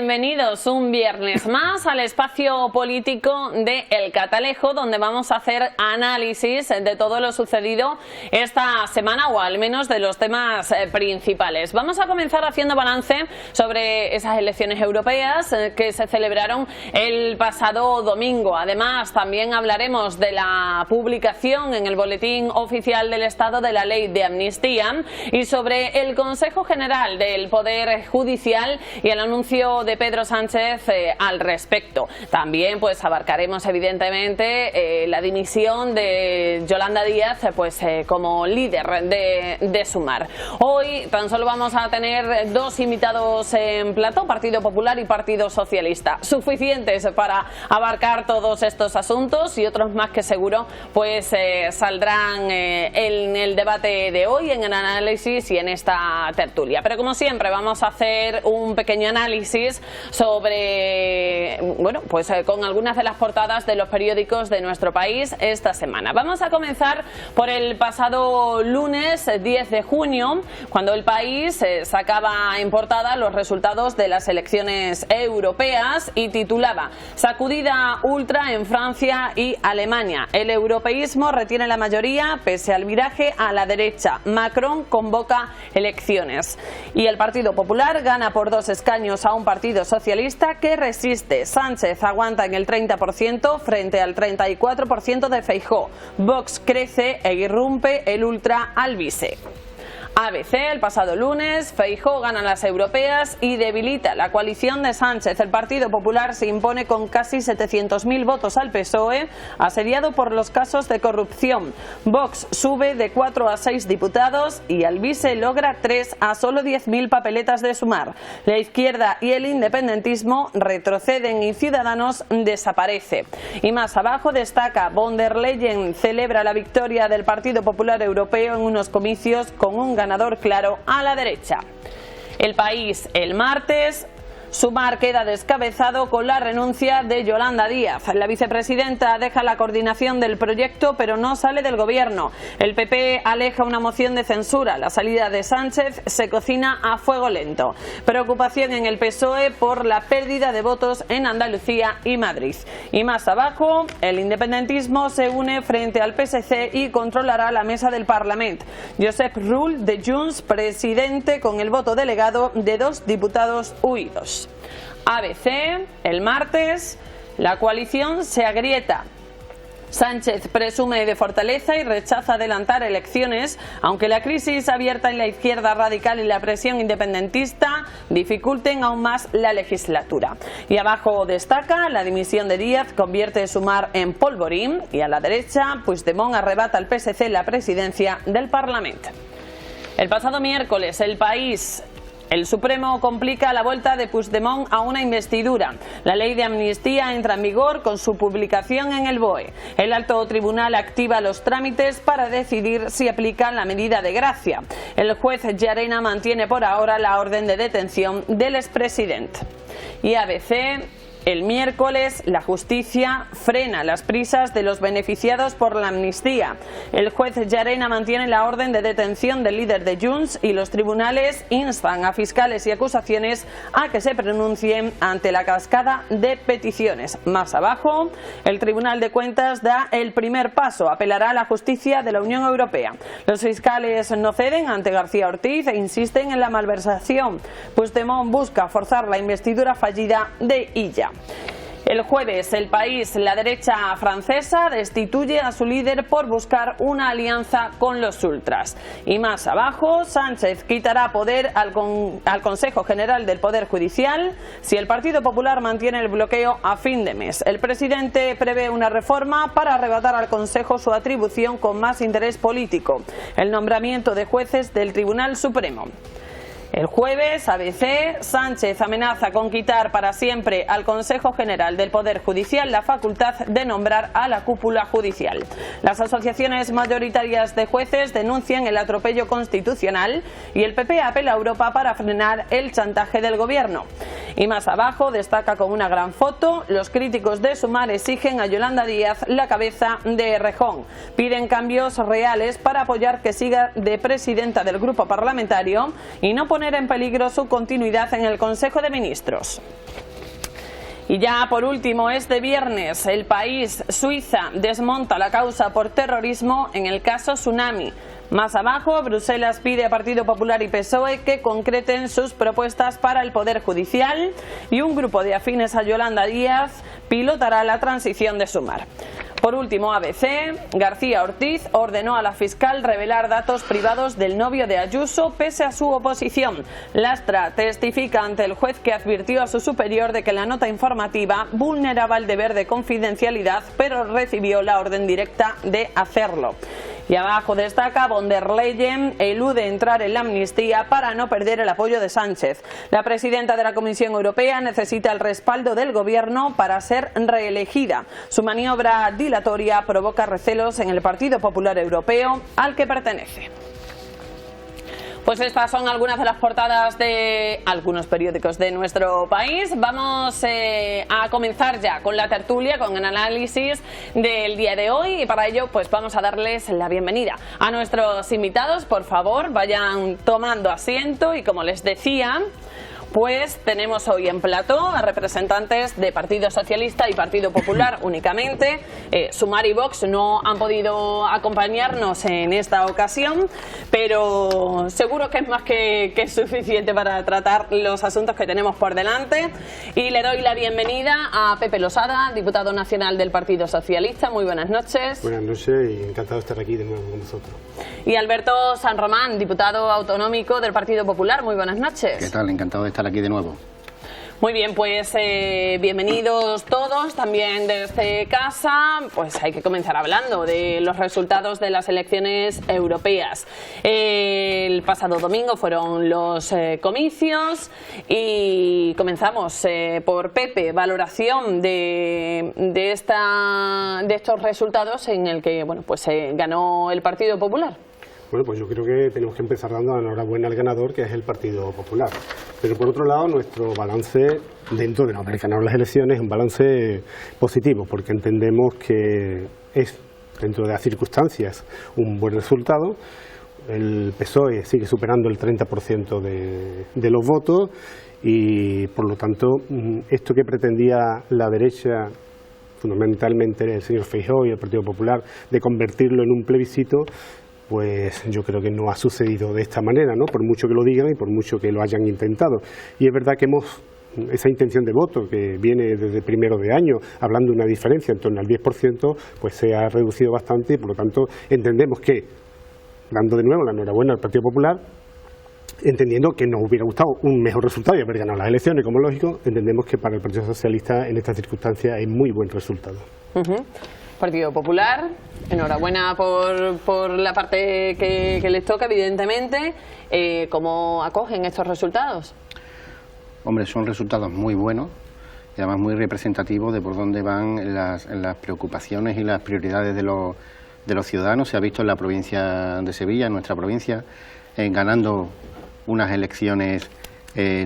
Bienvenidos un viernes más al espacio político de El Catalejo, donde vamos a hacer análisis de todo lo sucedido esta semana, o al menos de los temas principales. Vamos a comenzar haciendo balance sobre esas elecciones europeas que se celebraron el pasado domingo. Además, también hablaremos de la publicación en el Boletín Oficial del Estado de la Ley de Amnistía y sobre el Consejo General del Poder Judicial y el anuncio de Pedro Sánchez al respecto. También pues abarcaremos evidentemente la dimisión de Yolanda Díaz como líder de Sumar. Hoy tan solo vamos a tener dos invitados en plató, Partido Popular y Partido Socialista, suficientes para abarcar todos estos asuntos y otros más que seguro pues saldrán en el debate de hoy, en el análisis y en esta tertulia. Pero como siempre vamos a hacer un pequeño análisis sobre, con algunas de las portadas de los periódicos de nuestro país esta semana. Vamos a comenzar por el pasado lunes 10 de junio, cuando El País sacaba en portada los resultados de las elecciones europeas y titulaba: "Sacudida ultra en Francia y Alemania. El europeísmo retiene la mayoría pese al viraje a la derecha. Macron convoca elecciones". Y el Partido Popular gana por 2 escaños a un Partido Socialista que resiste. Sánchez aguanta en el 30% frente al 34% de Feijóo. Vox crece e irrumpe el ultra Alvise. ABC, el pasado lunes, Feijóo gana las europeas y debilita la coalición de Sánchez. El Partido Popular se impone con casi 700.000 votos al PSOE, asediado por los casos de corrupción. Vox sube de 4 a 6 diputados y Alvise logra 3 a solo 10.000 papeletas de Sumar. La izquierda y el independentismo retroceden y Ciudadanos desaparece. Y más abajo destaca: von der Leyen celebra la victoria del Partido Popular Europeo en unos comicios con un ganador claro a la derecha. El País, el martes: Sumar queda descabezado con la renuncia de Yolanda Díaz. La vicepresidenta deja la coordinación del proyecto pero no sale del gobierno. El PP aleja una moción de censura. La salida de Sánchez se cocina a fuego lento. Preocupación en el PSOE por la pérdida de votos en Andalucía y Madrid. Y más abajo, el independentismo se une frente al PSC y controlará la mesa del Parlamento. Josep Rull de Junts, presidente con el voto delegado de 2 diputados huidos. ABC, el martes: la coalición se agrieta. Sánchez presume de fortaleza y rechaza adelantar elecciones, aunque la crisis abierta en la izquierda radical y la presión independentista dificulten aún más la legislatura. Y abajo destaca: la dimisión de Díaz convierte Sumar en polvorín, y a la derecha Puigdemont arrebata al PSC la presidencia del Parlamento. El pasado miércoles, El País: el Supremo complica la vuelta de Puigdemont a una investidura. La ley de amnistía entra en vigor con su publicación en el BOE. El alto tribunal activa los trámites para decidir si aplica la medida de gracia. El juez Llarena mantiene por ahora la orden de detención del expresidente. Y ABC: el miércoles, la justicia frena las prisas de los beneficiados por la amnistía. El juez Llarena mantiene la orden de detención del líder de Junts y los tribunales instan a fiscales y acusaciones a que se pronuncien ante la cascada de peticiones. Más abajo, el Tribunal de Cuentas da el primer paso, apelará a la justicia de la Unión Europea. Los fiscales no ceden ante García Ortiz e insisten en la malversación. Puigdemont busca forzar la investidura fallida de Illa. El jueves, El País: la derecha francesa destituye a su líder por buscar una alianza con los ultras. Y más abajo, Sánchez quitará poder al Consejo General del Poder Judicial si el Partido Popular mantiene el bloqueo a fin de mes. El presidente prevé una reforma para arrebatar al Consejo su atribución con más interés político: el nombramiento de jueces del Tribunal Supremo. El jueves, ABC: Sánchez amenaza con quitar para siempre al Consejo General del Poder Judicial la facultad de nombrar a la cúpula judicial. Las asociaciones mayoritarias de jueces denuncian el atropello constitucional y el PP apela a Europa para frenar el chantaje del gobierno. Y más abajo destaca con una gran foto: los críticos de Sumar exigen a Yolanda Díaz la cabeza de Errejón. Piden cambios reales para apoyar que siga de presidenta del grupo parlamentario y no poner poner en peligro su continuidad en el Consejo de Ministros. Y ya por último, este viernes, El País, Suiza desmonta la causa por terrorismo en el caso Tsunami. Más abajo, Bruselas pide a Partido Popular y PSOE que concreten sus propuestas para el Poder Judicial y un grupo de afines a Yolanda Díaz pilotará la transición de Sumar. Por último, ABC, García Ortiz ordenó a la fiscal revelar datos privados del novio de Ayuso pese a su oposición. Lastra testifica ante el juez que advirtió a su superior de que la nota informativa vulneraba el deber de confidencialidad, pero recibió la orden directa de hacerlo. Y abajo destaca, von der Leyen elude entrar en la amnistía para no perder el apoyo de Sánchez. La presidenta de la Comisión Europea necesita el respaldo del gobierno para ser reelegida. Su maniobra dilatoria provoca recelos en el Partido Popular Europeo al que pertenece. Pues estas son algunas de las portadas de algunos periódicos de nuestro país. Vamos a comenzar ya con la tertulia, con el análisis del día de hoy, y para ello pues vamos a darles la bienvenida a nuestros invitados. Por favor, vayan tomando asiento y, como les decía, pues tenemos hoy en plató a representantes de Partido Socialista y Partido Popular únicamente. Sumar y Vox no han podido acompañarnos en esta ocasión, pero seguro que es más que suficiente para tratar los asuntos que tenemos por delante. Y le doy la bienvenida a Pepe Losada, diputado nacional del Partido Socialista. Muy buenas noches. Buenas noches y encantado de estar aquí de nuevo con vosotros. Y Alberto San Román, diputado autonómico del Partido Popular. Muy buenas noches. ¿Qué tal? Encantado de estar aquí de nuevo. Muy bien, pues bienvenidos todos, también desde casa. Pues hay que comenzar hablando de los resultados de las elecciones europeas. El pasado domingo fueron los comicios y comenzamos por Pepe, valoración de estos resultados en el que pues ganó el Partido Popular. Bueno, pues yo creo que tenemos que empezar dando la enhorabuena al ganador, que es el Partido Popular. Pero por otro lado, nuestro balance dentro de no haber ganado las elecciones es un balance positivo, porque entendemos que es, dentro de las circunstancias, un buen resultado. El PSOE sigue superando el 30% de los votos y, por lo tanto, esto que pretendía la derecha, fundamentalmente el señor Feijóo y el Partido Popular, de convertirlo en un plebiscito, pues yo creo que no ha sucedido de esta manera, ¿no? Por mucho que lo digan y por mucho que lo hayan intentado. Y es verdad que esa intención de voto que viene desde primero de año, hablando de una diferencia en torno al 10%, pues se ha reducido bastante y por lo tanto entendemos que, dando de nuevo la enhorabuena al Partido Popular, entendiendo que nos hubiera gustado un mejor resultado y haber ganado las elecciones, como lógico, entendemos que para el Partido Socialista en estas circunstancias es muy buen resultado. Partido Popular, enhorabuena por la parte que les toca, evidentemente. ¿Cómo acogen estos resultados? Hombre, son resultados muy buenos y además muy representativos de por dónde van las preocupaciones y las prioridades de los ciudadanos. Se ha visto en la provincia de Sevilla, en nuestra provincia, ganando unas elecciones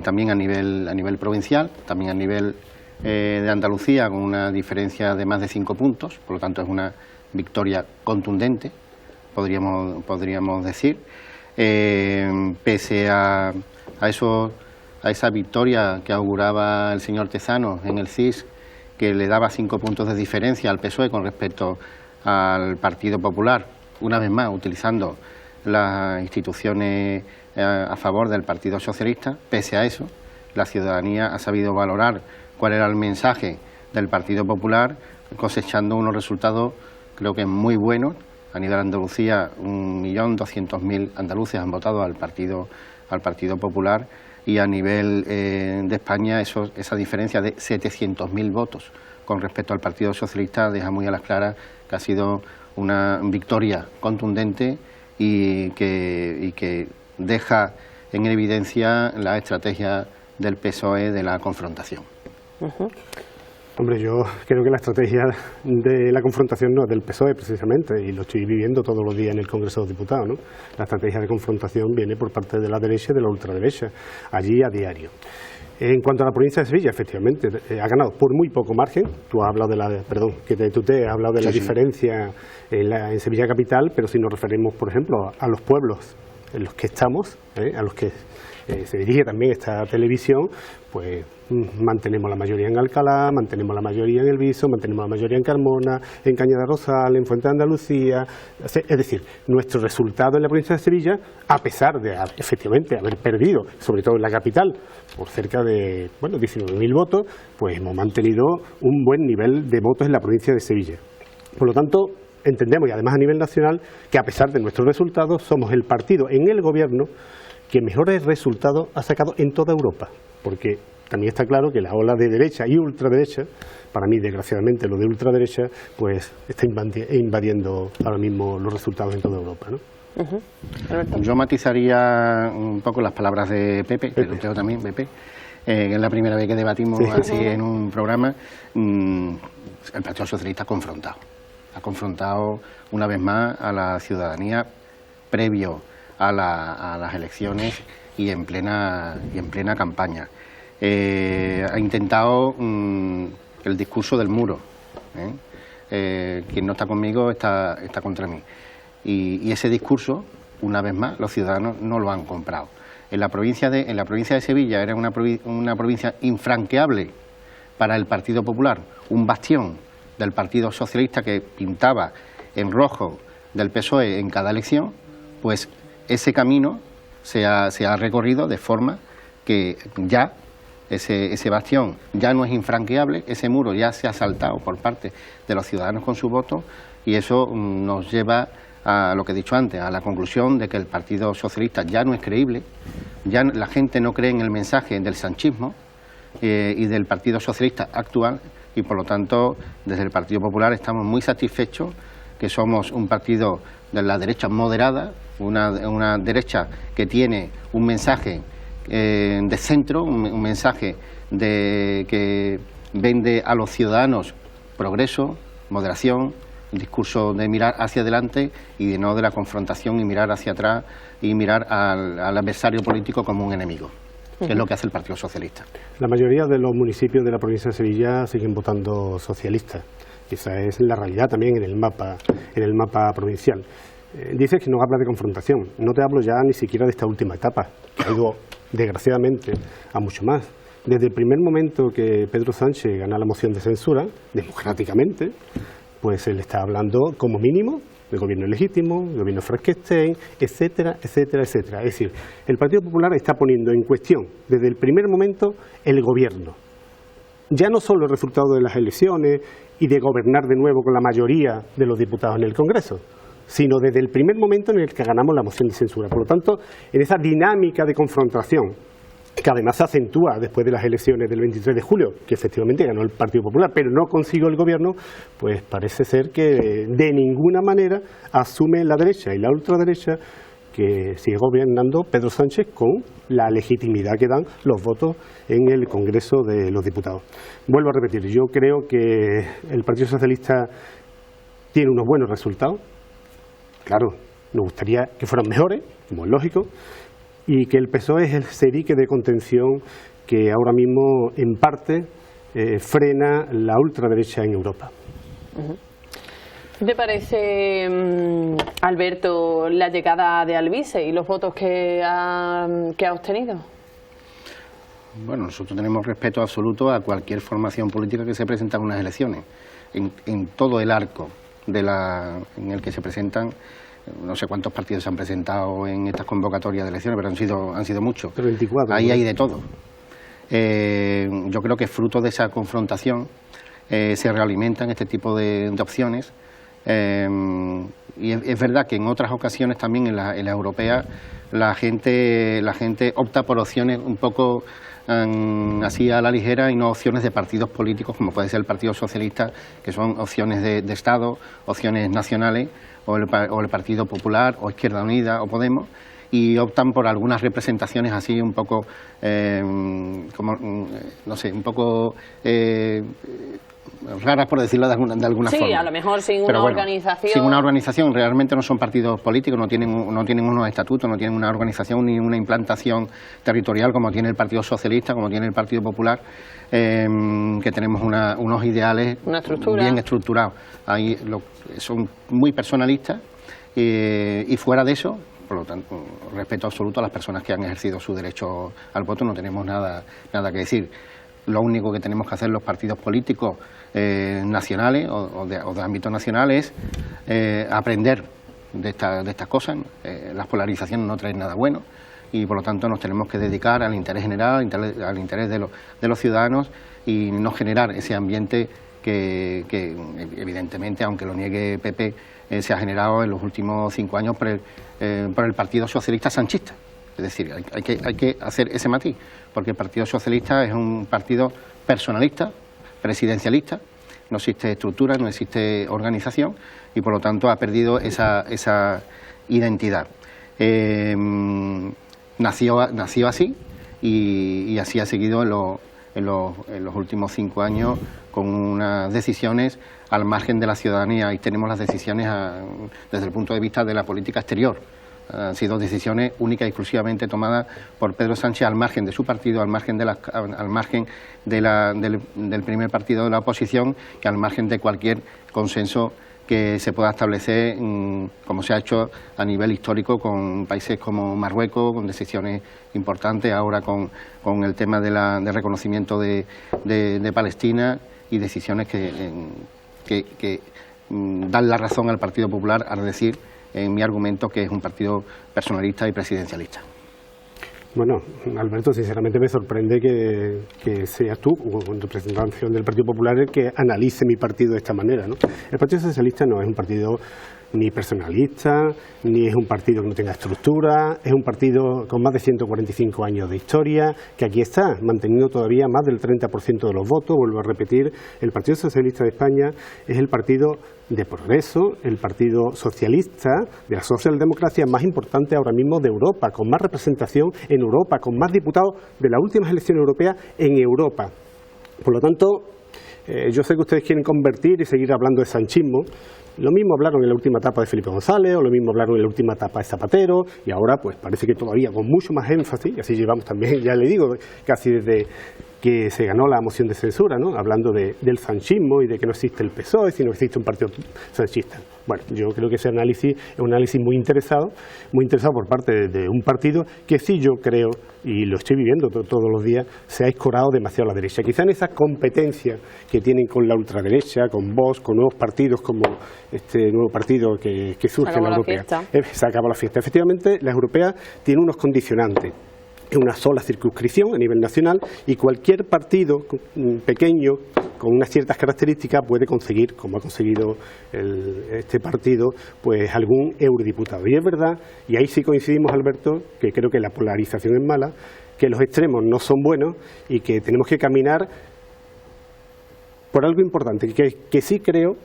también a nivel provincial, también a nivel de Andalucía, con una diferencia de más de 5 puntos, por lo tanto es una victoria contundente, podríamos decir. Pese a esa victoria que auguraba el señor Tezanos en el CIS, que le daba 5 puntos de diferencia al PSOE con respecto al Partido Popular, una vez más utilizando las instituciones a favor del Partido Socialista. Pese a eso, la ciudadanía ha sabido valorar cuál era el mensaje del Partido Popular, cosechando unos resultados creo que muy buenos. A nivel de Andalucía, 1.200.000 andaluces han votado al Partido Popular, y a nivel de España esa diferencia de 700.000 votos con respecto al Partido Socialista deja muy a las claras que ha sido una victoria contundente y que deja en evidencia la estrategia del PSOE de la confrontación. Hombre, yo creo que la estrategia de la confrontación no es del PSOE precisamente, y lo estoy viviendo todos los días en el Congreso de los Diputados, ¿no? La estrategia de confrontación viene por parte de la derecha y de la ultraderecha, allí a diario. En cuanto a la provincia de Sevilla, efectivamente, ha ganado por muy poco margen. Tú has hablado has hablado de la diferencia en Sevilla capital, pero si nos referimos, por ejemplo, a los pueblos en los que estamos, a los que se dirige también esta televisión, pues mantenemos la mayoría en Alcalá, mantenemos la mayoría en El Viso, mantenemos la mayoría en Carmona, en Cañada Rosal, en Fuente de Andalucía. Es decir, nuestro resultado en la provincia de Sevilla, a pesar de efectivamente haber perdido, sobre todo en la capital, por cerca de 19.000 votos, pues hemos mantenido un buen nivel de votos en la provincia de Sevilla. Por lo tanto, entendemos, y además a nivel nacional, que a pesar de nuestros resultados, somos el partido en el gobierno que mejores resultados ha sacado en toda Europa, porque también está claro que la ola de derecha y ultraderecha, para mí desgraciadamente lo de ultraderecha, pues está invadiendo ahora mismo los resultados en toda Europa, ¿no? Yo matizaría un poco las palabras de Pepe, que lo tengo también, Pepe. Es la primera vez que debatimos así en un programa. El Partido Socialista ha confrontado una vez más a la ciudadanía previo a las elecciones y en plena campaña. Ha intentado el discurso del muro. Quien no está conmigo está contra mí. Y ese discurso, una vez más, los ciudadanos no lo han comprado. En la provincia de Sevilla era una provincia infranqueable para el Partido Popular, un bastión del Partido Socialista que pintaba en rojo del PSOE en cada elección, pues ese camino se ha recorrido de forma que ya ese bastión ya no es infranqueable, ese muro ya se ha saltado por parte de los ciudadanos con su voto, y eso nos lleva a lo que he dicho antes, a la conclusión de que el Partido Socialista ya no es creíble, ya la gente no cree en el mensaje del sanchismo y del Partido Socialista actual, y por lo tanto desde el Partido Popular estamos muy satisfechos que somos un partido de la derecha moderada, una derecha que tiene un mensaje de centro, un mensaje que vende a los ciudadanos progreso, moderación, un discurso de mirar hacia adelante y de no de la confrontación y mirar hacia atrás y mirar al adversario político como un enemigo, que es lo que hace el Partido Socialista. La mayoría de los municipios de la provincia de Sevilla siguen votando socialistas. Esa es la realidad también en el mapa provincial. Dices que no hablas de confrontación. No te hablo ya ni siquiera de esta última etapa, que ha ido, desgraciadamente, a mucho más. Desde el primer momento que Pedro Sánchez gana la moción de censura, democráticamente, pues él está hablando, como mínimo, de gobierno legítimo, de gobierno Frankenstein, etcétera, etcétera, etcétera. Es decir, el Partido Popular está poniendo en cuestión, desde el primer momento, el gobierno. Ya no solo el resultado de las elecciones y de gobernar de nuevo con la mayoría de los diputados en el Congreso, sino desde el primer momento en el que ganamos la moción de censura. Por lo tanto, en esa dinámica de confrontación, que además se acentúa después de las elecciones del 23 de julio, que efectivamente ganó el Partido Popular, pero no consiguió el gobierno, pues parece ser que de ninguna manera asume la derecha y la ultraderecha que sigue gobernando Pedro Sánchez con la legitimidad que dan los votos en el Congreso de los Diputados. Vuelvo a repetir, yo creo que el Partido Socialista tiene unos buenos resultados. Claro, nos gustaría que fueran mejores, como es lógico, y que el PSOE es el cerique de contención que ahora mismo, en parte, frena la ultraderecha en Europa. ¿Qué te parece, Alberto, la llegada de Alvise y los votos que ha obtenido? Bueno, nosotros tenemos respeto absoluto a cualquier formación política que se presenta en unas elecciones, en todo el arco en el que se presentan. No sé cuántos partidos se han presentado en estas convocatorias de elecciones, pero han sido muchos. 24. Ahí hay de todo. Yo creo que fruto de esa confrontación se realimentan este tipo de opciones. Y es verdad que en otras ocasiones también en la europea la gente opta por opciones un poco así a la ligera y no opciones de partidos políticos como puede ser el Partido Socialista, que son opciones de Estado, opciones nacionales, o el Partido Popular, o Izquierda Unida, o Podemos, y optan por algunas representaciones así un poco, no sé, un poco raras, por decirlo de alguna forma. Sí, a lo mejor sin una organización. Sin una organización, realmente no son partidos políticos, no tienen unos estatutos, no tienen una organización ni una implantación territorial como tiene el Partido Socialista, como tiene el Partido Popular, que tenemos unos ideales bien estructurados. Ahí son muy personalistas y fuera de eso, por lo tanto, respeto absoluto a las personas que han ejercido su derecho al voto, no tenemos nada que decir. Lo único que tenemos que hacer los partidos políticos nacionales o de ámbito nacional es aprender de estas cosas. Las polarizaciones no traen nada bueno y por lo tanto nos tenemos que dedicar al interés general, al interés de los ciudadanos y no generar ese ambiente que evidentemente, aunque lo niegue PP, se ha generado en los últimos 5 años por el Partido Socialista Sanchista. Es decir, hay que hacer ese matiz, porque el Partido Socialista es un partido personalista, presidencialista, no existe estructura, no existe organización y por lo tanto ha perdido esa identidad. Nació así y así ha seguido en los últimos 5 años con unas decisiones al margen de la ciudadanía y tenemos las decisiones desde el punto de vista de la política exterior. Han sido decisiones únicas y exclusivamente tomadas por Pedro Sánchez al margen de su partido, al margen del primer partido de la oposición y al margen de cualquier consenso que se pueda establecer, como se ha hecho a nivel histórico con países como Marruecos, con decisiones importantes, ahora con el tema del reconocimiento de Palestina y decisiones que dan la razón al Partido Popular al decir en mi argumento que es un partido personalista y presidencialista. Bueno, Alberto, sinceramente me sorprende que seas tú, con representación del Partido Popular, el que analice mi partido de esta manera, ¿no? El Partido Socialista no es un partido ni personalista, ni es un partido que no tenga estructura, es un partido con más de 145 años de historia, que aquí está, manteniendo todavía más del 30% de los votos. Vuelvo a repetir, el Partido Socialista de España es el partido de progreso, el partido socialista de la socialdemocracia más importante ahora mismo de Europa, con más representación en Europa, con más diputados de las últimas elecciones europeas en Europa. Por lo tanto, yo sé que ustedes quieren convertir y seguir hablando de sanchismo. Lo mismo hablaron en la última etapa de Felipe González, o lo mismo hablaron en la última etapa de Zapatero, y ahora pues parece que todavía con mucho más énfasis, y así llevamos también, ya le digo, casi desde que se ganó la moción de censura, ¿no? Hablando del sanchismo y de que no existe el PSOE, sino que existe un partido sanchista. Bueno, yo creo que ese análisis es un análisis muy interesado por parte de un partido que sí yo creo, y lo estoy viviendo todos los días, se ha escorado demasiado a la derecha. Quizá en esa competencia que tienen con la ultraderecha, con Vox, con nuevos partidos como este nuevo partido que surge en la europea. Se acabó la fiesta. Efectivamente, la europea tiene unos condicionantes. Es una sola circunscripción a nivel nacional y cualquier partido pequeño con unas ciertas características puede conseguir, como ha conseguido este partido, pues algún eurodiputado. Y es verdad, y ahí sí coincidimos, Alberto, que creo que la polarización es mala, que los extremos no son buenos y que tenemos que caminar por algo importante, que sí creo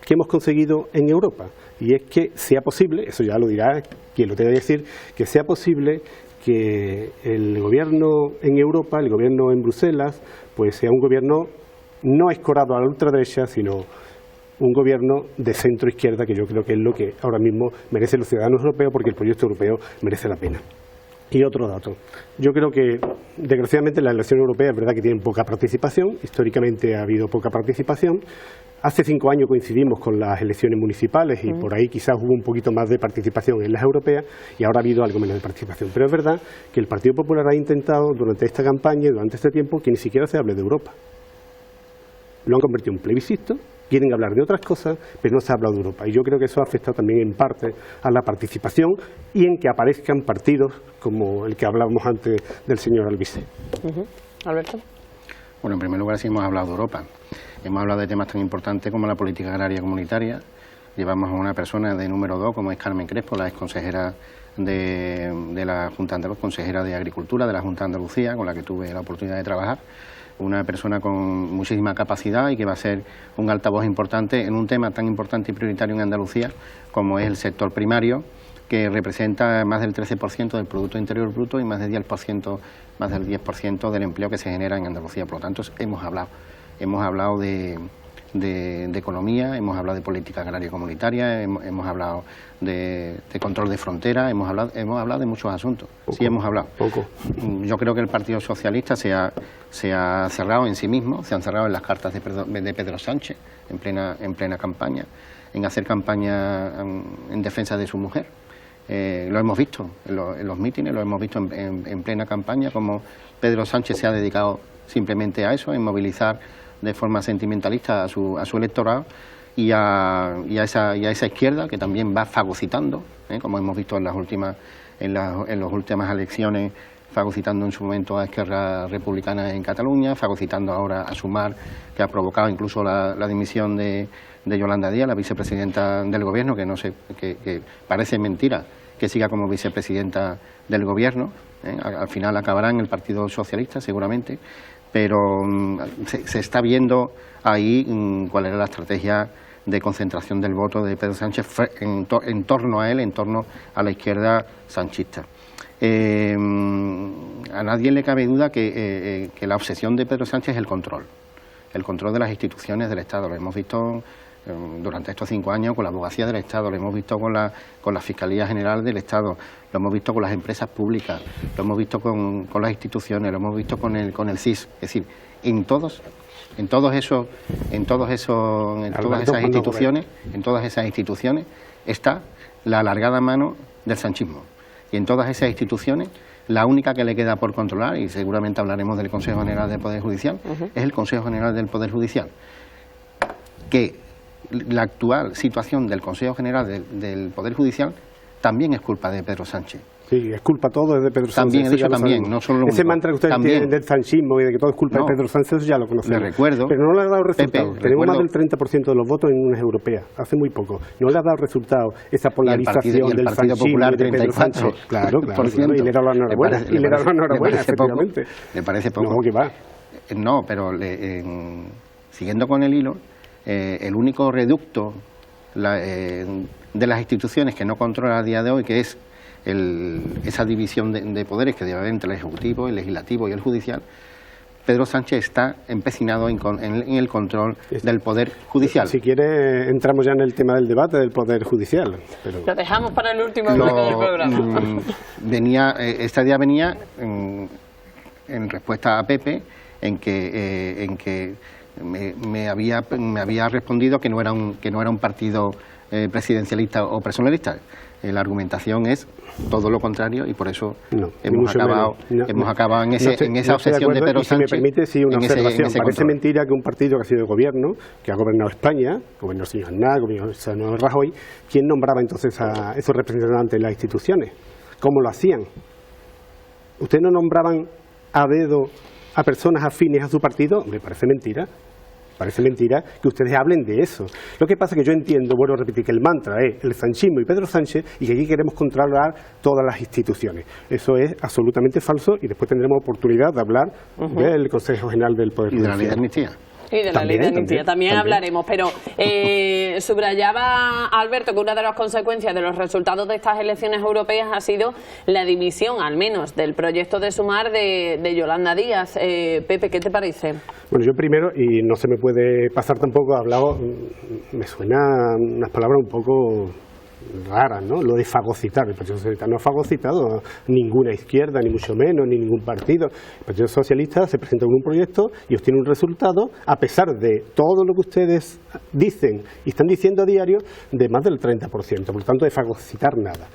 que hemos conseguido en Europa, y es que sea posible, eso ya lo dirá quien lo tenga que decir, que sea posible que el gobierno en Europa, el gobierno en Bruselas, pues sea un gobierno no escorado a la ultraderecha, sino un gobierno de centro-izquierda, que yo creo que es lo que ahora mismo merecen los ciudadanos europeos, porque el proyecto europeo merece la pena. Y otro dato, yo creo que desgraciadamente las elecciones europeas es verdad que tienen poca participación, históricamente ha habido poca participación. Hace 5 años coincidimos con las elecciones municipales y por ahí quizás hubo un poquito más de participación en las europeas y ahora ha habido algo menos de participación. Pero es verdad que el Partido Popular ha intentado durante esta campaña y durante este tiempo que ni siquiera se hable de Europa. Lo han convertido en un plebiscito, quieren hablar de otras cosas, pero no se ha hablado de Europa. Y yo creo que eso ha afectado también en parte a la participación y en que aparezcan partidos como el que hablábamos antes del señor Albize. Alberto. Bueno, en primer lugar sí hemos hablado de Europa. Hemos hablado de temas tan importantes como la política agraria comunitaria. Llevamos a una persona de número 2, como es Carmen Crespo, la exconsejera de la Junta de Andalucía, consejera de Agricultura de la Junta de Andalucía, con la que tuve la oportunidad de trabajar. Una persona con muchísima capacidad y que va a ser un altavoz importante en un tema tan importante y prioritario en Andalucía como es el sector primario, que representa más del 13% del Producto Interior Bruto y más del 10% del empleo que se genera en Andalucía. Por lo tanto, hemos hablado de economía, hemos hablado de política agraria comunitaria, hemos hablado de control de fronteras, hemos hablado de muchos asuntos. Sí, hemos hablado. Yo creo que el Partido Socialista se ha cerrado en sí mismo, se han cerrado en las cartas de Pedro Sánchez en plena campaña, en hacer campaña en defensa de su mujer. Lo hemos visto en los mítines, lo hemos visto en plena campaña, como Pedro Sánchez se ha dedicado simplemente a eso, en movilizar de forma sentimentalista a su electorado y a esa izquierda que también va fagocitando, como hemos visto en las últimas elecciones, fagocitando en su momento a Esquerra Republicana en Cataluña, fagocitando ahora a Sumar, que ha provocado incluso la dimisión de Yolanda Díaz, la vicepresidenta del Gobierno, que parece mentira que siga como vicepresidenta del Gobierno. Al final acabará en el Partido Socialista seguramente, pero se está viendo ahí cuál era la estrategia de concentración del voto de Pedro Sánchez en torno a él, en torno a la izquierda sanchista. A nadie le cabe duda que la obsesión de Pedro Sánchez es el control de las instituciones del Estado. Lo hemos visto durante estos 5 años con la abogacía del Estado, lo hemos visto con la Fiscalía General del Estado, lo hemos visto con las empresas públicas, lo hemos visto con las instituciones, lo hemos visto con el CIS. Es decir, en todas esas instituciones está la alargada mano del sanchismo. Y en todas esas instituciones, la única que le queda por controlar, y seguramente hablaremos del Consejo General del Poder Judicial, es el Consejo General del Poder Judicial. Que la actual situación del Consejo General del Poder Judicial también es culpa de Pedro Sánchez. Sí, es culpa todo de Pedro Sánchez. También, he dicho también, no solo lo ese único. mantra que ustedes tienen del sanchismo y de que todo es culpa de Pedro Sánchez, ya lo conocemos. Le recuerdo. Pero no le ha dado resultado. Pepe, tenemos más del 30% de los votos en unas europeas, hace muy poco. No le ha dado resultado esa polarización del Partido sanchismo Popular, y de Pedro 34%. Sánchez. Claro. Y le da la enhorabuena. Efectivamente. ¿Le parece poco? No, que va. No, pero siguiendo con el hilo, el único reducto de las instituciones que no controla a día de hoy, que es esa división de poderes que debe haber entre el Ejecutivo, el Legislativo y el Judicial, Pedro Sánchez está empecinado en el control del Poder Judicial. Si quiere, entramos ya en el tema del debate del Poder Judicial. Pero... Lo dejamos para el último bloque del programa. Esta idea venía en respuesta a Pepe, en que me había respondido que no era un partido presidencialista o personalista. La argumentación es todo lo contrario y por eso hemos acabado en esa obsesión de Pedro Sánchez. Si me permite, sí, una observación. Parece mentira que un partido que ha sido de gobierno, que ha gobernado España, gobernó el señor Aznar, gobernó el señor Rajoy, ¿quién nombraba entonces a esos representantes de las instituciones? ¿Cómo lo hacían? ¿Ustedes no nombraban a dedo a personas afines a su partido? Me parece mentira. Parece mentira que ustedes hablen de eso. Lo que pasa es que yo entiendo, vuelvo a repetir, que el mantra es el sanchismo y Pedro Sánchez y que aquí queremos controlar todas las instituciones. Eso es absolutamente falso y después tendremos oportunidad de hablar del Consejo General del Poder Judicial. Y de la ley de amnistía. Y de la ley de amnistía también hablaremos, pero subrayaba Alberto que una de las consecuencias de los resultados de estas elecciones europeas ha sido la dimisión, al menos, del proyecto de Sumar de Yolanda Díaz. Pepe, ¿qué te parece? Bueno, yo primero, y no se me puede pasar tampoco, me suena unas palabras un poco raras, ¿no? Lo de fagocitar. El Partido Socialista no ha fagocitado ninguna izquierda, ni mucho menos, ni ningún partido. El Partido Socialista se presenta con un proyecto y obtiene un resultado, a pesar de todo lo que ustedes dicen y están diciendo a diario, de más del 30%. Por lo tanto, de fagocitar nada.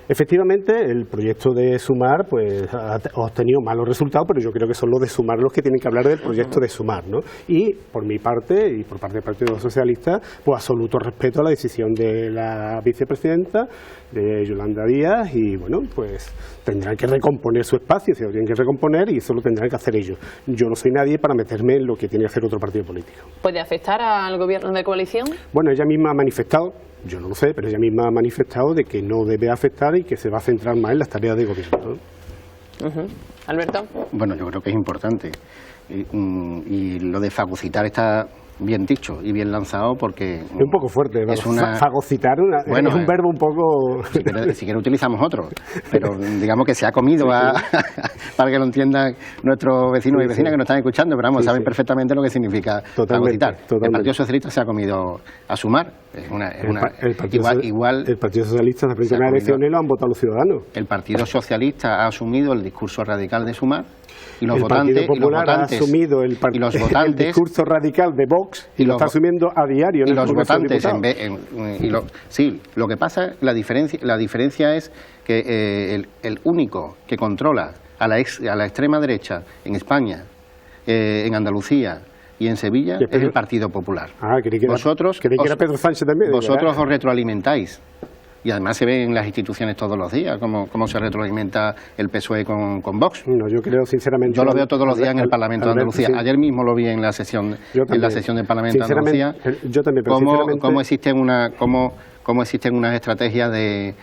Efectivamente, el proyecto de Sumar pues ha obtenido malos resultados, pero yo creo que son los de Sumar los que tienen que hablar del proyecto de Sumar, ¿no? Y por mi parte, y por parte del Partido Socialista, pues absoluto respeto a la decisión de la vicepresidenta, de Yolanda Díaz, y bueno, pues tendrán que recomponer su espacio, se lo tienen que recomponer y eso lo tendrán que hacer ellos. Yo no soy nadie para meterme en lo que tiene que hacer otro partido político. ¿Puede afectar al gobierno de coalición? Bueno, ella misma ha manifestado, yo no lo sé, pero ella misma ha manifestado de que no debe afectar y que se va a centrar más en las tareas de gobierno, ¿no? Alberto. Bueno, yo creo que es importante y lo de fagocitar está bien dicho y bien lanzado porque es un poco fuerte, ¿no? Fagocitar bueno, es un verbo un poco... Si quiere utilizamos otro, pero digamos que se ha comido para que lo entiendan nuestros vecinos y vecinas que nos están escuchando, pero vamos, saben perfectamente lo que significa fagocitar. El Partido Socialista se ha comido a Sumar. El Partido Socialista en las primeras elecciones lo han votado los ciudadanos. El Partido Socialista ha asumido el discurso radical de Sumar Y los el votantes, Partido Popular ha asumido el discurso radical de Vox y lo está asumiendo a diario en el Congreso de Diputados. Sí, lo que pasa, la diferencia es que el único que controla a la extrema derecha en España, en Andalucía y en Sevilla es el Partido Popular. Vosotros era Pedro Sánchez también. Vosotros os retroalimentáis. Y además se ve en las instituciones todos los días cómo se retroalimenta el PSOE con Vox. No, yo creo sinceramente... Yo lo veo todos los días en el Parlamento de Andalucía. Sí. Ayer mismo lo vi en la sesión del Parlamento de Andalucía. Yo también, pero cómo existen unas estrategias de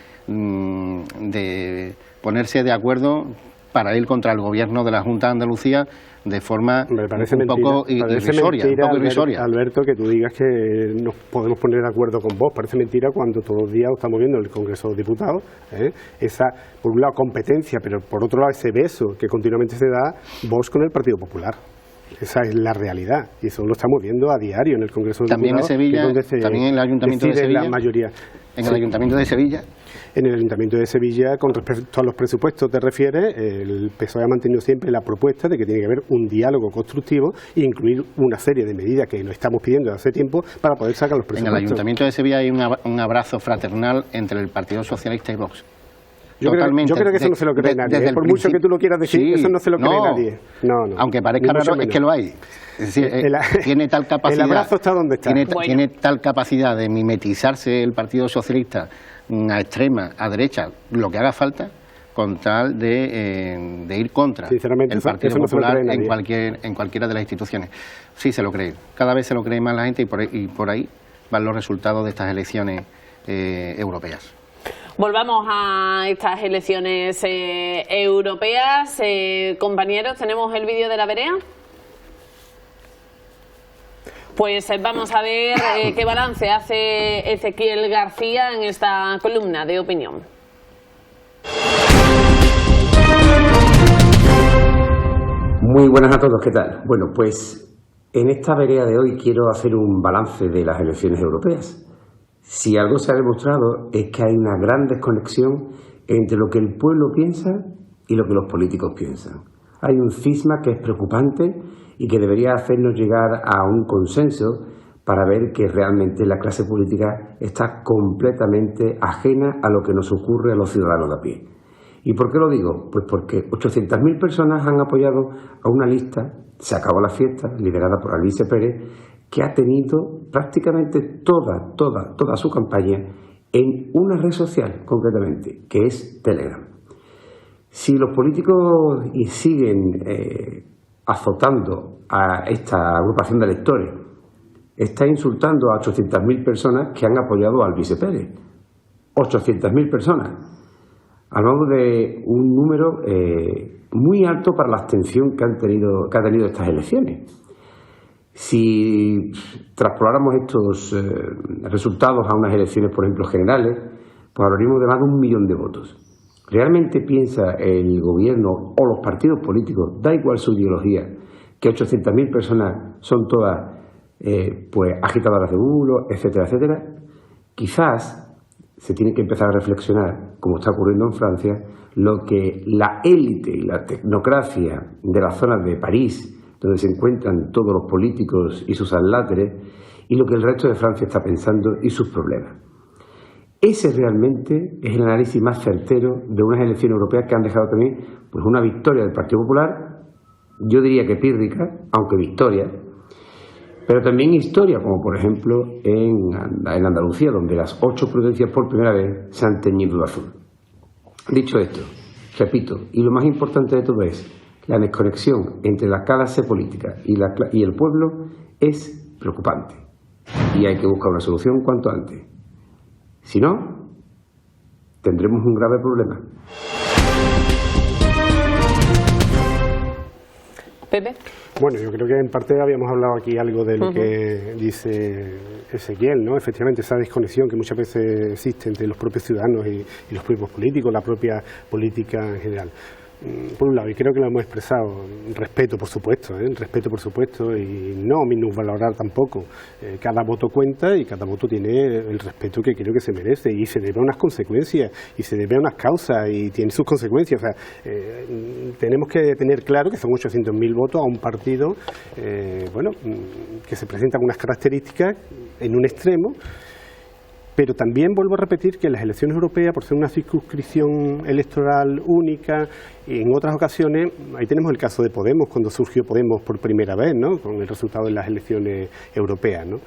ponerse de acuerdo para ir contra el gobierno de la Junta de Andalucía de forma un poco irrisoria. Alberto, que tú digas que nos podemos poner de acuerdo con vos. Parece mentira cuando todos los días estamos viendo en el Congreso de los Diputados esa, por un lado, competencia, pero por otro lado ese beso que continuamente se da Vox con el Partido Popular. Esa es la realidad y eso lo estamos viendo a diario en el Congreso de los Diputados. También en el Ayuntamiento de Sevilla. La mayoría. En el Ayuntamiento de Sevilla. En el Ayuntamiento de Sevilla, con respecto a los presupuestos te refieres, el PSOE ha mantenido siempre la propuesta de que tiene que haber un diálogo constructivo e incluir una serie de medidas que nos estamos pidiendo desde hace tiempo para poder sacar los presupuestos. En el Ayuntamiento de Sevilla hay un abrazo fraternal entre el Partido Socialista y Vox. Yo creo que eso no se lo cree nadie. Por mucho que tú lo quieras decir, sí, eso no se lo cree nadie. No. Aunque parezca raro, es que lo hay. Es decir, tiene tal capacidad. El abrazo está donde está. Tiene tal capacidad de mimetizarse el Partido Socialista a extrema, a derecha, lo que haga falta, con tal de ir contra el Partido Popular en cualquiera de las instituciones. Sí, se lo cree. Cada vez se lo cree más la gente y por ahí van los resultados de estas elecciones europeas. Volvamos a estas elecciones europeas. Compañeros, ¿tenemos el vídeo de la vereda? Pues vamos a ver qué balance hace Ezequiel García en esta columna de opinión. Muy buenas a todos, ¿qué tal? Bueno, pues en esta vereda de hoy quiero hacer un balance de las elecciones europeas. Si algo se ha demostrado es que hay una gran desconexión entre lo que el pueblo piensa y lo que los políticos piensan. Hay un cisma que es preocupante y que debería hacernos llegar a un consenso para ver que realmente la clase política está completamente ajena a lo que nos ocurre a los ciudadanos de a pie. ¿Y por qué lo digo? Pues porque 800.000 personas han apoyado a una lista, se acabó la fiesta, liderada por Albize Pérez, que ha tenido prácticamente toda su campaña en una red social, concretamente, que es Telegram. Si los políticos siguen azotando a esta agrupación de electores, está insultando a 800.000 personas que han apoyado a Albize Pérez. 800.000 personas. Hablamos de un número muy alto para la abstención que ha tenido estas elecciones. Si traspoláramos estos resultados a unas elecciones, por ejemplo, generales, pues hablaríamos de más de 1 millón de votos. ¿Realmente piensa el gobierno o los partidos políticos, da igual su ideología, que 800.000 personas son todas pues agitadoras de bulos, etcétera, etcétera? Quizás se tiene que empezar a reflexionar, como está ocurriendo en Francia, lo que la élite y la tecnocracia de las zonas de París, donde se encuentran todos los políticos y sus adláteres, y lo que el resto de Francia está pensando y sus problemas. Ese realmente es el análisis más certero de unas elecciones europeas que han dejado también pues una victoria del Partido Popular, yo diría que pírrica, aunque victoria, pero también historia, como por ejemplo en Andalucía, donde las 8 provincias por primera vez se han teñido de azul. Dicho esto, repito, y lo más importante de todo es la desconexión entre la clase política y el pueblo es preocupante y hay que buscar una solución cuanto antes. Si no, tendremos un grave problema. Pepe. Bueno, yo creo que en parte habíamos hablado aquí algo de lo que dice Ezequiel, ¿no? Efectivamente, esa desconexión que muchas veces existe entre los propios ciudadanos y los propios políticos, la propia política en general. por un lado, y creo que lo hemos expresado, respeto por supuesto, y no minusvalorar tampoco. Cada voto cuenta y cada voto tiene el respeto que creo que se merece, y se debe a unas consecuencias, y se debe a unas causas, y tiene sus consecuencias. O sea, tenemos que tener claro que son 800.000 votos a un partido que se presenta con unas características en un extremo. Pero también vuelvo a repetir que las elecciones europeas, por ser una circunscripción electoral única, y en otras ocasiones, ahí tenemos el caso de Podemos, cuando surgió Podemos por primera vez, ¿no?, con el resultado de las elecciones europeas, ¿no?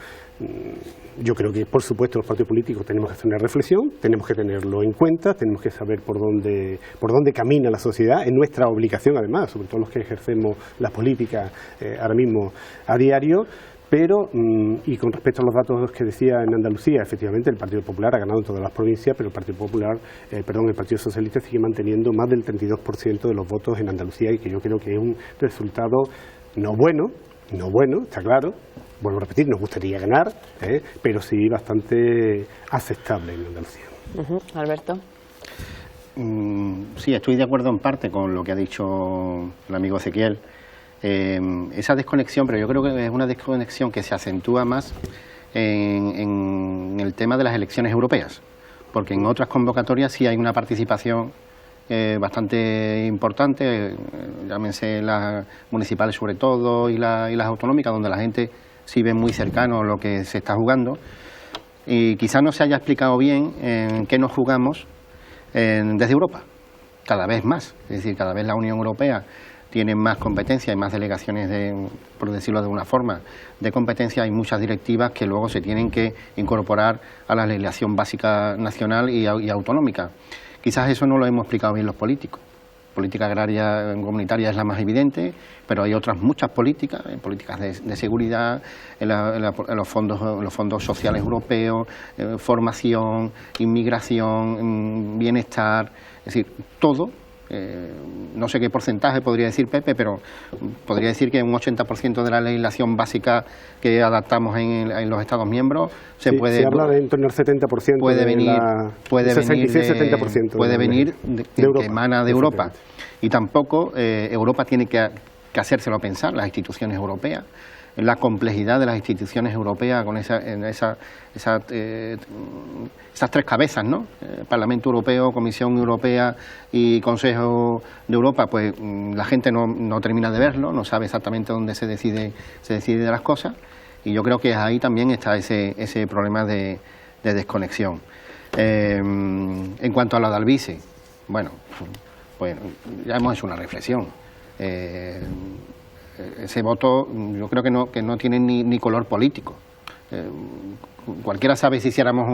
Yo creo que, por supuesto, los partidos políticos tenemos que hacer una reflexión, tenemos que tenerlo en cuenta, tenemos que saber por dónde camina la sociedad, es nuestra obligación además, sobre todo los que ejercemos las políticas ahora mismo a diario. Pero, y con respecto a los datos que decía en Andalucía, efectivamente el Partido Popular ha ganado en todas las provincias, pero el Partido Socialista sigue manteniendo más del 32% de los votos en Andalucía, y que yo creo que es un resultado no bueno, está claro, vuelvo a repetir, nos gustaría ganar, pero sí bastante aceptable en Andalucía. Alberto. Sí, estoy de acuerdo en parte con lo que ha dicho el amigo Ezequiel. Esa desconexión, pero yo creo que es una desconexión que se acentúa más en el tema de las elecciones europeas, porque en otras convocatorias sí hay una participación bastante importante, llámense las municipales sobre todo y las autonómicas, donde la gente sí ve muy cercano lo que se está jugando, y quizás no se haya explicado bien en qué nos jugamos desde Europa, cada vez más, es decir, cada vez la Unión Europea tienen más competencia y más delegaciones, por decirlo de una forma, de competencia. Hay muchas directivas que luego se tienen que incorporar a la legislación básica nacional y autonómica. Quizás eso no lo hemos explicado bien los políticos. Política agraria comunitaria es la más evidente, pero hay otras muchas políticas, políticas de seguridad, en los fondos sociales europeos, formación, inmigración, bienestar, es decir, todo. No sé qué porcentaje podría decir Pepe, pero podría decir que un 80% de la legislación básica que adaptamos en los Estados miembros se habla de en torno al 70%, puede venir que emana de Europa. Y tampoco Europa tiene que hacérselo pensar, las instituciones europeas, en la complejidad de las instituciones europeas con esas tres cabezas, ¿no? Parlamento Europeo, Comisión Europea y Consejo de Europa, pues la gente no termina de verlo, no sabe exactamente dónde se decide de las cosas, y yo creo que ahí también está ese problema de desconexión. En cuanto a la de Alvise, bueno, ya hemos hecho una reflexión. Ese voto yo creo que no tiene ni color político. Cualquiera sabe, si hiciéramos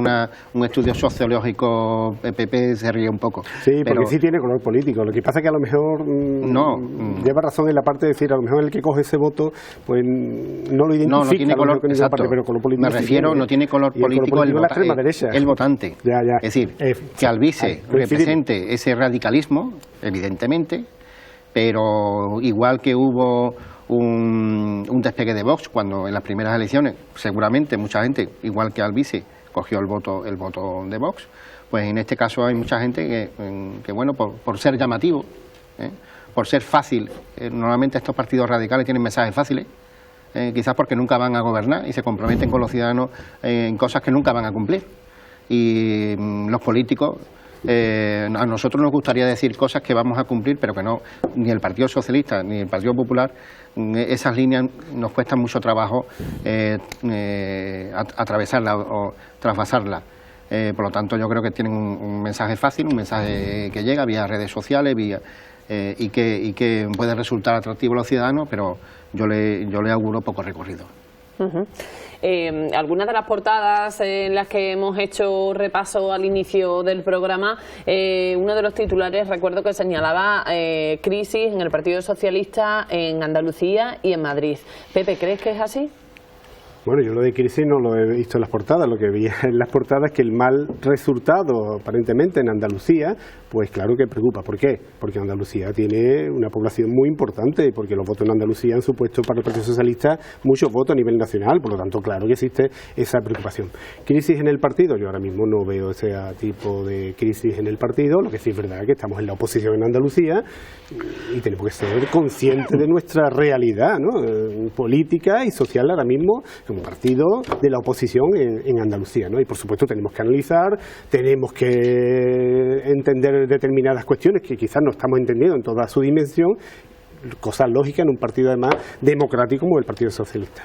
un estudio sociológico, PP se ríe un poco. Sí, porque sí tiene color político. Lo que pasa es que a lo mejor lleva razón en la parte de decir, a lo mejor el que coge ese voto pues no lo identifica. No tiene color, exacto. Parte, pero color político. Me refiero, no tiene color político el votante. Ya. Es decir, que Alvise represente ese radicalismo, evidentemente, pero igual que hubo un despegue de Vox cuando en las primeras elecciones, seguramente mucha gente, igual que Alvise, cogió el voto de Vox, pues en este caso hay mucha gente que bueno, por ser llamativo, por ser fácil, normalmente estos partidos radicales tienen mensajes fáciles, quizás porque nunca van a gobernar y se comprometen con los ciudadanos en cosas que nunca van a cumplir, y los políticos, a nosotros nos gustaría decir cosas que vamos a cumplir, pero que no, ni el Partido Socialista ni el Partido Popular, esas líneas nos cuestan mucho trabajo atravesarlas o traspasarlas. Por lo tanto, yo creo que tienen un mensaje fácil, un mensaje que llega vía redes sociales, y que puede resultar atractivo a los ciudadanos, pero yo le auguro poco recorrido. Algunas de las portadas en las que hemos hecho repaso al inicio del programa, uno de los titulares, recuerdo que señalaba crisis en el Partido Socialista en Andalucía y en Madrid. Pepe, ¿crees que es así? Bueno, yo lo de crisis no lo he visto en las portadas, lo que vi en las portadas es que el mal resultado aparentemente en Andalucía, pues claro que preocupa. ¿Por qué? Porque Andalucía tiene una población muy importante y porque los votos en Andalucía han supuesto para el Partido Socialista muchos votos a nivel nacional, por lo tanto claro que existe esa preocupación. ¿Crisis en el partido? Yo ahora mismo no veo ese tipo de crisis en el partido, lo que sí es verdad es que estamos en la oposición en Andalucía y tenemos que ser conscientes de nuestra realidad, ¿no? Política y social ahora mismo como partido de la oposición en Andalucía, ¿no? Y por supuesto tenemos que analizar, tenemos que entender determinadas cuestiones que quizás no estamos entendiendo en toda su dimensión, cosas lógicas en un partido además democrático como el Partido Socialista.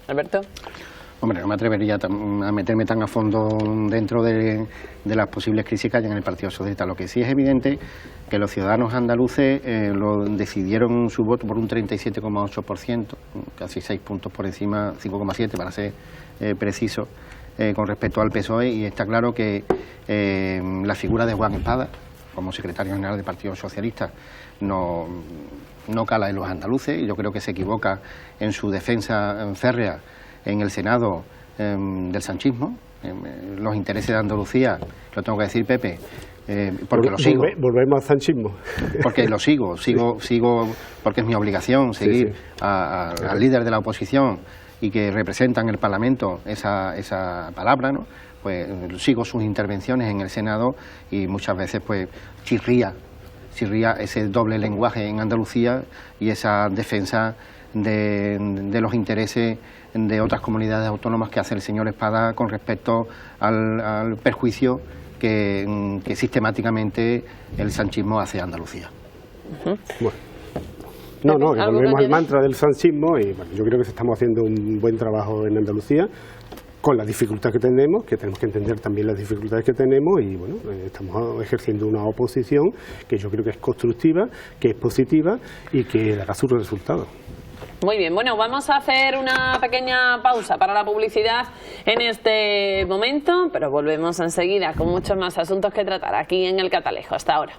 Alberto. Hombre, no me atrevería a meterme tan a fondo dentro de las posibles crisis que hay en el Partido Socialista. Lo que sí es evidente que los ciudadanos andaluces lo decidieron su voto por un 37,8%, casi 6 puntos por encima, 5,7 para ser preciso, con respecto al PSOE, y está claro que la figura de Juan Espada como secretario general del Partido Socialista no cala en los andaluces, y yo creo que se equivoca en su defensa férrea en el Senado del sanchismo. Los intereses de Andalucía, lo tengo que decir, Pepe, porque lo sigo. Volvemos al sanchismo. Porque lo sigo, porque es mi obligación seguir al líder de la oposición y que representa en el Parlamento esa palabra, ¿no? Pues sigo sus intervenciones en el Senado y muchas veces pues chirría ese doble lenguaje en Andalucía y esa defensa de los intereses de otras comunidades autónomas que hace el señor Espada con respecto al perjuicio que sistemáticamente el sanchismo hace a Andalucía. Bueno. No, que volvemos al mantra del sanchismo y bueno, yo creo que estamos haciendo un buen trabajo en Andalucía con las dificultades que tenemos que entender también las dificultades que tenemos y bueno, estamos ejerciendo una oposición que yo creo que es constructiva, que es positiva y que dará sus resultados. Muy bien, bueno, vamos a hacer una pequeña pausa para la publicidad en este momento, pero volvemos enseguida con muchos más asuntos que tratar aquí en El Catalejo. Hasta ahora.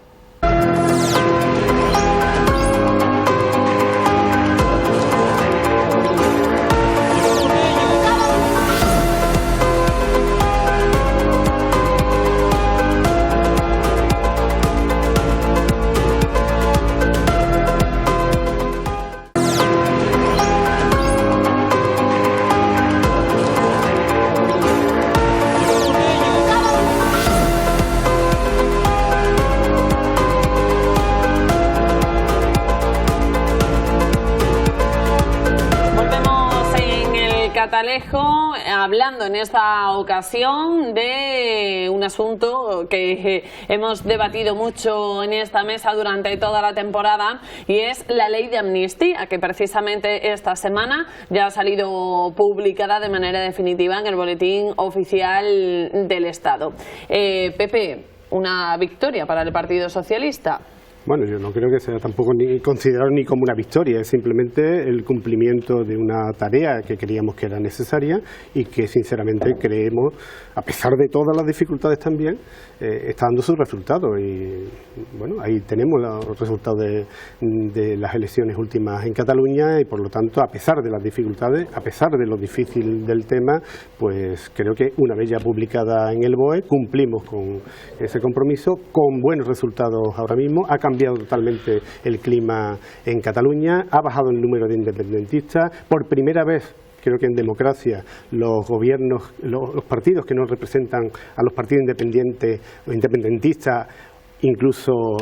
Catalejo, hablando en esta ocasión de un asunto que hemos debatido mucho en esta mesa durante toda la temporada y es la ley de amnistía, que precisamente esta semana ya ha salido publicada de manera definitiva en el Boletín Oficial del Estado. Pepe, una victoria para el Partido Socialista. Bueno, yo no creo que sea tampoco ni considerado ni como una victoria, es simplemente el cumplimiento de una tarea que creíamos que era necesaria y que sinceramente creemos, a pesar de todas las dificultades también, está dando sus resultados y bueno, ahí tenemos los resultados de las elecciones últimas en Cataluña y por lo tanto, a pesar de las dificultades, a pesar de lo difícil del tema, pues creo que una vez ya publicada en el BOE, cumplimos con ese compromiso, con buenos resultados ahora mismo. Ha cambiado totalmente el clima en Cataluña, ha bajado el número de independentistas, por primera vez creo que en democracia los gobiernos, los partidos que no representan a los partidos independientes o independentistas, incluso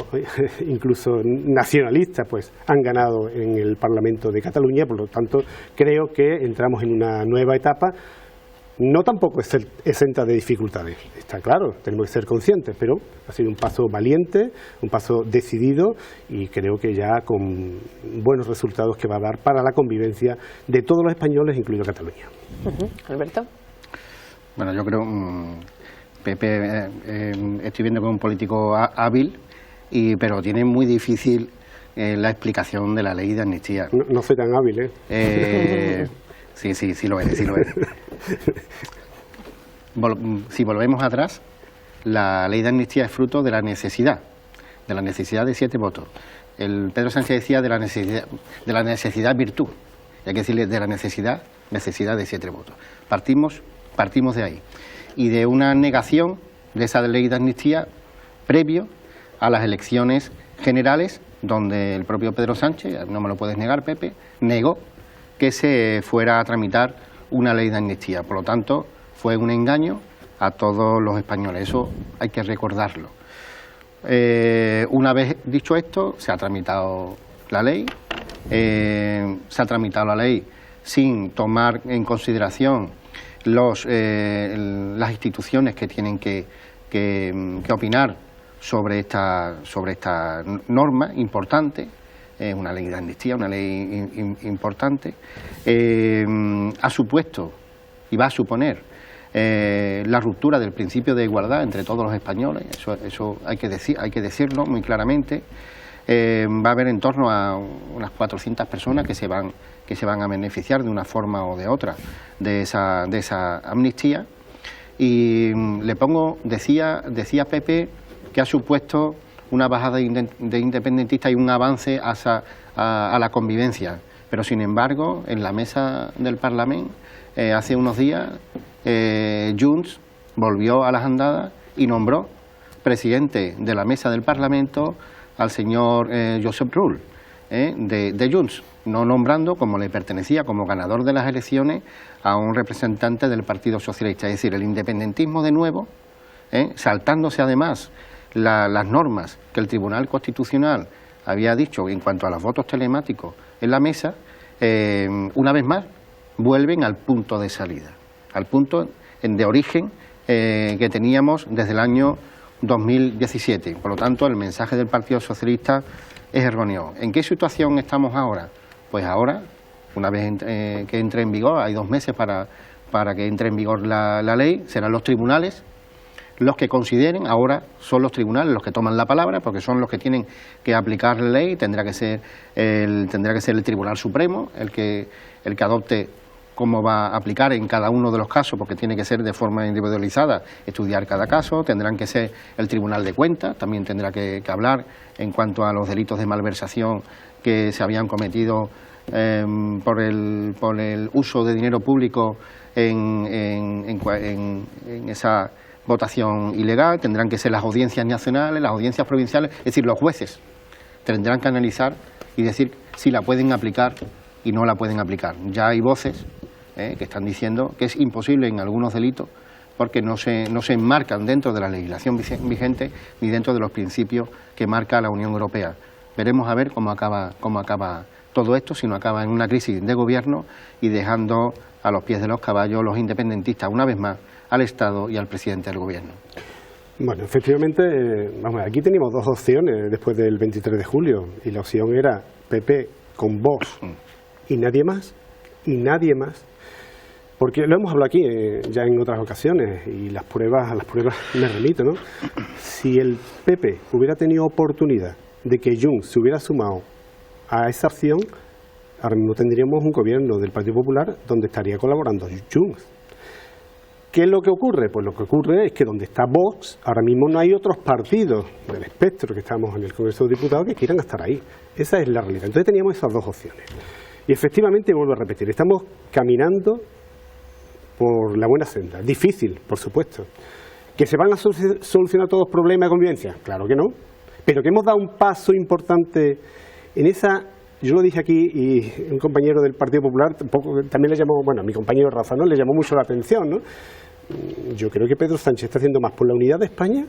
nacionalistas, pues han ganado en el Parlamento de Cataluña, por lo tanto creo que entramos en una nueva etapa. No tampoco es exenta de dificultades, está claro, tenemos que ser conscientes, pero ha sido un paso valiente, un paso decidido y creo que ya con buenos resultados que va a dar para la convivencia de todos los españoles, incluido Cataluña. Alberto. Bueno, yo creo, Pepe, estoy viendo que es un político hábil, pero tiene muy difícil la explicación de la ley de amnistía. No soy tan hábil, Sí lo es. Si volvemos atrás, la ley de amnistía es fruto de la necesidad de 7 votos. El Pedro Sánchez decía de la necesidad virtud, y hay que decirle de la necesidad necesidad de 7 votos. Partimos de ahí. Y de una negación de esa ley de amnistía previo a las elecciones generales, donde el propio Pedro Sánchez, no me lo puedes negar, Pepe, negó que se fuera a tramitar una ley de amnistía. Por lo tanto, fue un engaño a todos los españoles. Eso hay que recordarlo. Una vez dicho esto, se ha tramitado la ley. Sin tomar en consideración las instituciones que tienen que opinar sobre esta norma importante. Es una ley de amnistía, una ley importante. Ha supuesto y va a suponer la ruptura del principio de igualdad entre todos los españoles. Eso hay que decirlo muy claramente. Va a haber en torno a unas 400 personas que se van a beneficiar de una forma o de otra de esa amnistía. Y decía Pepe que ha supuesto una bajada de independentistas y un avance a la convivencia. Pero sin embargo, en la mesa del Parlamento, hace unos días, Junts volvió a las andadas y nombró presidente de la mesa del Parlamento al señor Josep Rull, de Junts, no nombrando, como le pertenecía como ganador de las elecciones, a un representante del Partido Socialista. Es decir, el independentismo de nuevo, saltándose además las normas que el Tribunal Constitucional había dicho en cuanto a los votos telemáticos en la mesa, una vez más vuelven al punto de salida, al punto de origen que teníamos desde el año 2017. Por lo tanto, el mensaje del Partido Socialista es erróneo. ¿En qué situación estamos ahora? Pues ahora, una vez que entre en vigor, hay 2 meses para que entre en vigor la ley, serán los tribunales los que consideren. Ahora son los tribunales los que toman la palabra, porque son los que tienen que aplicar la ley. Tendrá que ser el Tribunal Supremo el que adopte cómo va a aplicar en cada uno de los casos, porque tiene que ser de forma individualizada, estudiar cada caso. Tendrán que ser el Tribunal de Cuentas, también tendrá que hablar en cuanto a los delitos de malversación que se habían cometido por el uso de dinero público en esa votación ilegal. Tendrán que ser las audiencias nacionales, las audiencias provinciales, es decir, los jueces tendrán que analizar y decir si la pueden aplicar y no la pueden aplicar. Ya hay voces que están diciendo que es imposible en algunos delitos porque no se enmarcan dentro de la legislación vigente ni dentro de los principios que marca la Unión Europea. Veremos a ver cómo acaba todo esto, si no acaba en una crisis de gobierno y dejando a los pies de los caballos los independentistas una vez más al Estado y al presidente del Gobierno. Bueno, efectivamente, aquí teníamos 2 opciones después del 23 de julio y la opción era PP con Vox y nadie más, porque lo hemos hablado aquí ya en otras ocasiones y a las pruebas me remito, ¿no? Si el PP hubiera tenido oportunidad de que Junts se hubiera sumado a esa opción, ahora mismo tendríamos un gobierno del Partido Popular donde estaría colaborando Junts. ¿Qué es lo que ocurre? Pues lo que ocurre es que donde está Vox, ahora mismo no hay otros partidos del espectro que estamos en el Congreso de Diputados que quieran estar ahí. Esa es la realidad. Entonces teníamos esas 2 opciones. Y efectivamente, vuelvo a repetir, estamos caminando por la buena senda. Difícil, por supuesto. ¿Que se van a solucionar todos los problemas de convivencia? Claro que no. Pero que hemos dado un paso importante en esa. Yo lo dije aquí y un compañero del Partido Popular también le llamó, bueno, a mi compañero Rafa, ¿no?, le llamó mucho la atención, ¿no? Yo creo que Pedro Sánchez está haciendo más por la unidad de España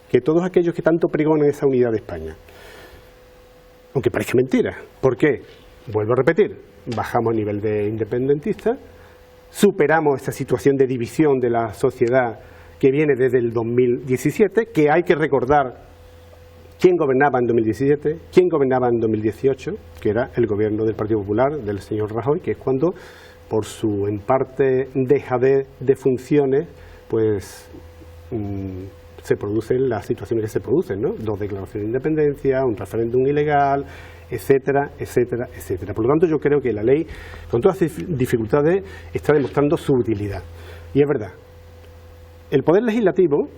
que todos aquellos que tanto pregonan esa unidad de España. Aunque parezca mentira. ¿Por qué? Vuelvo a repetir, bajamos a nivel de independentistas, superamos esta situación de división de la sociedad que viene desde el 2017, que hay que recordar quién gobernaba en 2017, quién gobernaba en 2018, que era el gobierno del Partido Popular, del señor Rajoy, que es cuando, por su en parte dejadez de funciones, pues se producen las situaciones que se producen, ¿no? 2 declaraciones de independencia, un referéndum ilegal, etcétera, etcétera, etcétera. Por lo tanto, yo creo que la ley, con todas las dificultades, está demostrando su utilidad. Y es verdad, el Poder Legislativo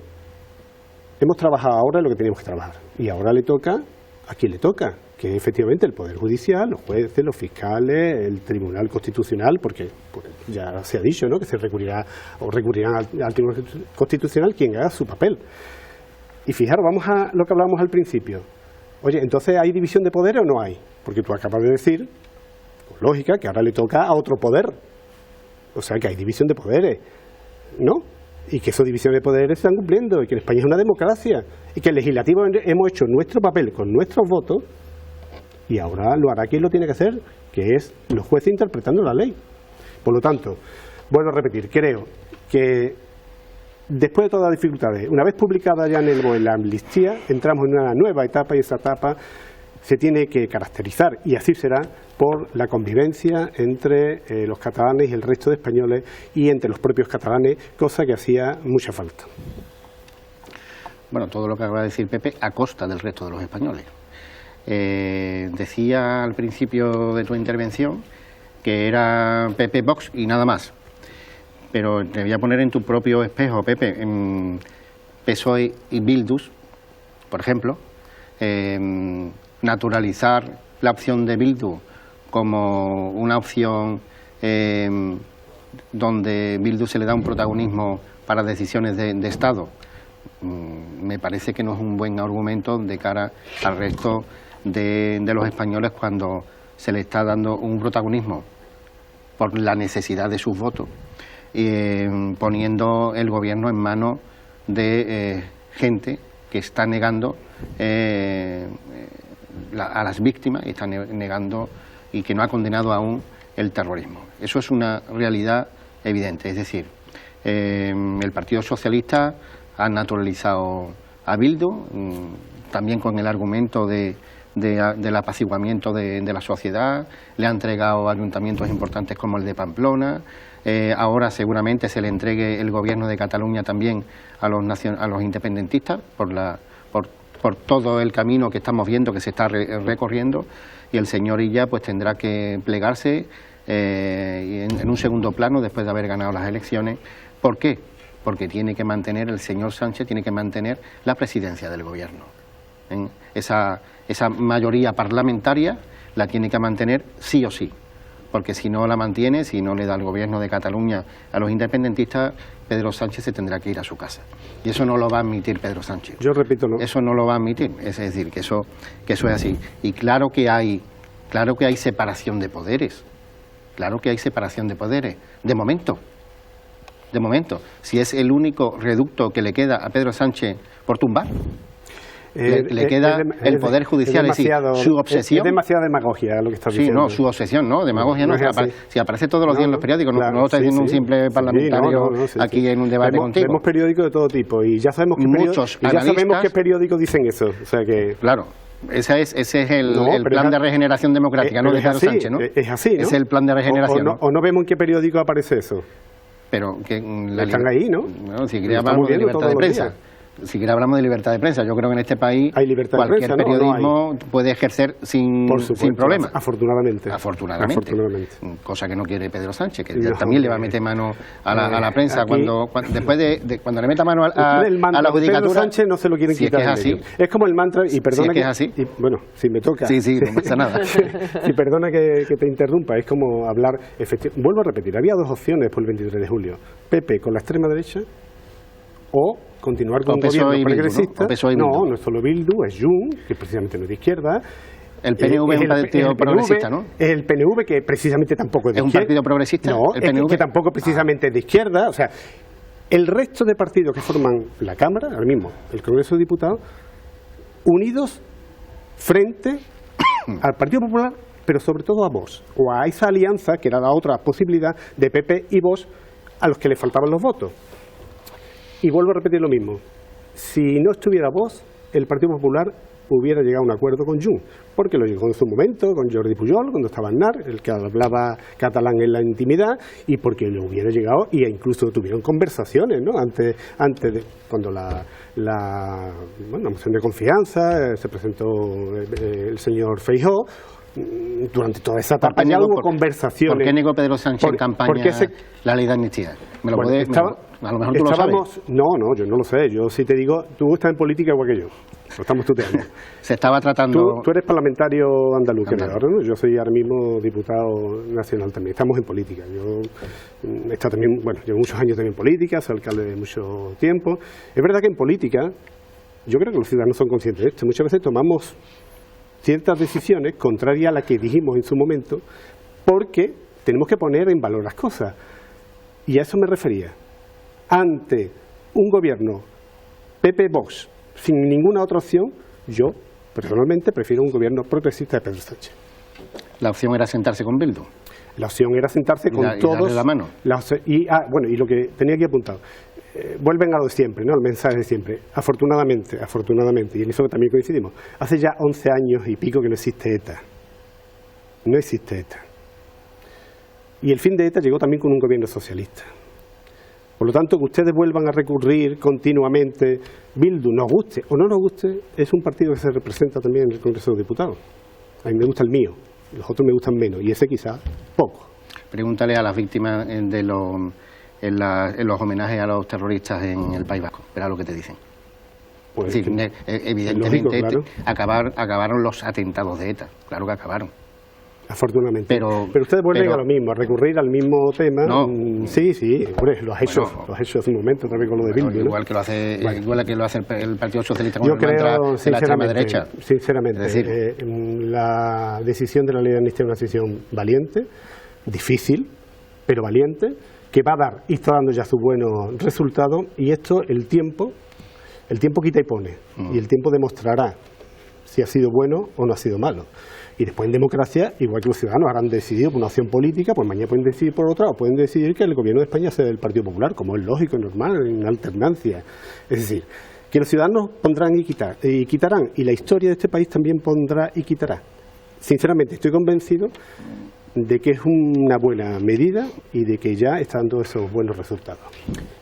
hemos trabajado ahora lo que teníamos que trabajar y ahora le toca a quien le toca, que es efectivamente el Poder Judicial, los jueces, los fiscales, el Tribunal Constitucional, porque pues, ya se ha dicho, ¿no?, que se recurrirán al Tribunal Constitucional quien haga su papel. Y fijaros, vamos a lo que hablábamos al principio. Oye, entonces, ¿hay división de poderes o no hay? Porque tú acabas de decir, con lógica, que ahora le toca a otro poder. O sea, que hay división de poderes, ¿no? Y que esa división de poderes se están cumpliendo, y que en España es una democracia, y que el legislativo hemos hecho nuestro papel con nuestros votos, y ahora lo hará quien lo tiene que hacer, que es los jueces interpretando la ley. Por lo tanto, vuelvo a repetir, creo que después de todas las dificultades, una vez publicada ya en el BOE la amnistía, entramos en una nueva etapa, y esa etapa se tiene que caracterizar, y así será, por la convivencia entre los catalanes y el resto de españoles, y entre los propios catalanes, cosa que hacía mucha falta. Bueno, todo lo que acaba de decir Pepe a costa del resto de los españoles. Decía al principio de tu intervención que era Pepe Vox y nada más, pero te voy a poner en tu propio espejo, Pepe. En PSOE y Bildu, por ejemplo, naturalizar la opción de Bildu como una opción donde Bildu se le da un protagonismo para decisiones de Estado, me parece que no es un buen argumento de cara al resto de los españoles cuando se le está dando un protagonismo por la necesidad de sus votos, poniendo el gobierno en manos de gente que está negando a las víctimas, y está negando y que no ha condenado aún el terrorismo. Eso es una realidad evidente. Es decir, el Partido Socialista ha naturalizado a Bildu, también con el argumento del apaciguamiento de la sociedad, le ha entregado ayuntamientos importantes como el de Pamplona, ahora seguramente se le entregue el gobierno de Cataluña también a los independentistas por todo el camino que estamos viendo que se está recorriendo, y el señor Illa pues tendrá que plegarse en un segundo plano después de haber ganado las elecciones. ¿Por qué? Porque tiene que mantener, el señor Sánchez tiene que mantener la presidencia del gobierno. Esa mayoría parlamentaria la tiene que mantener sí o sí, porque si no la mantiene, si no le da el gobierno de Cataluña a los independentistas, Pedro Sánchez se tendrá que ir a su casa. Y eso no lo va a admitir Pedro Sánchez. Yo repito, no. Eso no lo va a admitir, es decir, que eso es así. Y claro que hay separación de poderes, claro que hay separación de poderes, de momento. Si es el único reducto que le queda a Pedro Sánchez por tumbar, le queda el Poder Judicial, es decir, su obsesión. Es demasiada demagogia lo que estás diciendo. Sí, no, su obsesión, no, demagogia no. Si aparece todos los días en los periódicos, claro, no está diciendo un simple parlamentario aquí en un debate contigo. Vemos periódicos de todo tipo, y ya sabemos qué periódicos dicen eso. O sea que... Claro. Ese es el plan de regeneración democrática, no de Pedro Sánchez, ¿no? Es así, ¿no? Es el plan de regeneración. O no vemos en qué periódico aparece eso. Pero que están ahí, ¿no? Bueno, si quiere hablamos de libertad de prensa. Si quiere hablamos de libertad de prensa. Yo creo que en este país hay libertad cualquier de prensa, periodismo puede ejercer sin problema. Afortunadamente. Cosa que no quiere Pedro Sánchez, que también le va a meter mano a la prensa aquí, después de cuando le meta mano a la judicatura. Pedro Sánchez no se lo quieren quitar. Es así. Es como el mantra, y perdona que es así. Bueno, si me toca. Sí, no pasa nada. Y perdona que te interrumpa, es como hablar. Vuelvo a repetir, había dos opciones por el 23 de julio. PP con la extrema derecha o continuar con un gobierno progresista. No es solo Bildu, es Junts, que precisamente no es de izquierda. El PNV es un partido progresista, ¿no? Es el PNV, que precisamente tampoco es de izquierda. ¿Es un partido progresista? No, el PNV. Es que tampoco precisamente es de izquierda. O sea, el resto de partidos que forman la Cámara, ahora mismo, el Congreso de Diputados, unidos frente al Partido Popular, pero sobre todo a Vox, o a esa alianza, que era la otra posibilidad, de PP y Vox, a los que le faltaban los votos. Y vuelvo a repetir lo mismo. Si no estuviera Vox, el Partido Popular hubiera llegado a un acuerdo con Junts, porque lo llegó en su momento con Jordi Pujol, cuando estaba Aznar, el que hablaba catalán en la intimidad, y porque lo hubiera llegado, e incluso tuvieron conversaciones, ¿no? Antes de cuando la moción de confianza se presentó el señor Feijóo, durante toda esa etapa ya hubo conversaciones. ¿Por qué negó Pedro Sánchez en campaña la ley de amnistía? ¿Me lo puede, a lo mejor tú lo sabes. No, yo no lo sé. Yo sí te digo, tú estás en política igual que yo. Lo estamos tuteando. Se estaba tratando... Tú eres parlamentario andaluz, ahora, ¿no? Yo soy ahora mismo diputado nacional también. Estamos en política. Yo he estado también, llevo muchos años también en política, soy alcalde de mucho tiempo. Es verdad que en política, yo creo que los ciudadanos son conscientes de esto. Muchas veces tomamos ciertas decisiones contrarias a las que dijimos en su momento, porque tenemos que poner en valor las cosas. Y a eso me refería. Ante un gobierno PP-Vox, sin ninguna otra opción, yo personalmente prefiero un gobierno progresista de Pedro Sánchez. La opción era sentarse con Bildu. La opción era sentarse con todos. Y darle la mano. Y lo que tenía aquí apuntado. Vuelven a lo de siempre, ¿no? El mensaje de siempre. Afortunadamente, y en eso también coincidimos. Hace ya 11 años y pico que no existe ETA. No existe ETA. Y el fin de ETA llegó también con un gobierno socialista. Por lo tanto, que ustedes vuelvan a recurrir continuamente, Bildu, nos guste o no nos guste, es un partido que se representa también en el Congreso de los Diputados. A mí me gusta el mío, los otros me gustan menos, y ese quizás poco. Pregúntale a las víctimas en los homenajes a los terroristas en el País Vasco, verá lo que te dicen. Pues es decir, evidentemente lógico, claro. acabaron los atentados de ETA, claro que acabaron. Afortunadamente. Pero ustedes vuelven a lo mismo, a recurrir al mismo tema. No. Sí, hombre, lo has hecho hace un momento también con lo de Bildu. Igual que lo hace el Partido Socialista con el mantra de la extrema derecha. Sinceramente, es decir, la decisión de la ley de amnistía es una decisión valiente, difícil, pero valiente, que va a dar y está dando ya sus buenos resultados, y esto el tiempo quita y pone, y el tiempo demostrará si ha sido bueno o no ha sido malo. Y después en democracia, igual que los ciudadanos habrán decidido por una opción política, pues mañana pueden decidir por otra, o pueden decidir que el gobierno de España sea del Partido Popular, como es lógico y normal, en alternancia. Es decir, que los ciudadanos pondrán y quitarán, y la historia de este país también pondrá y quitará. Sinceramente, estoy convencido de que es una buena medida y de que ya está dando esos buenos resultados.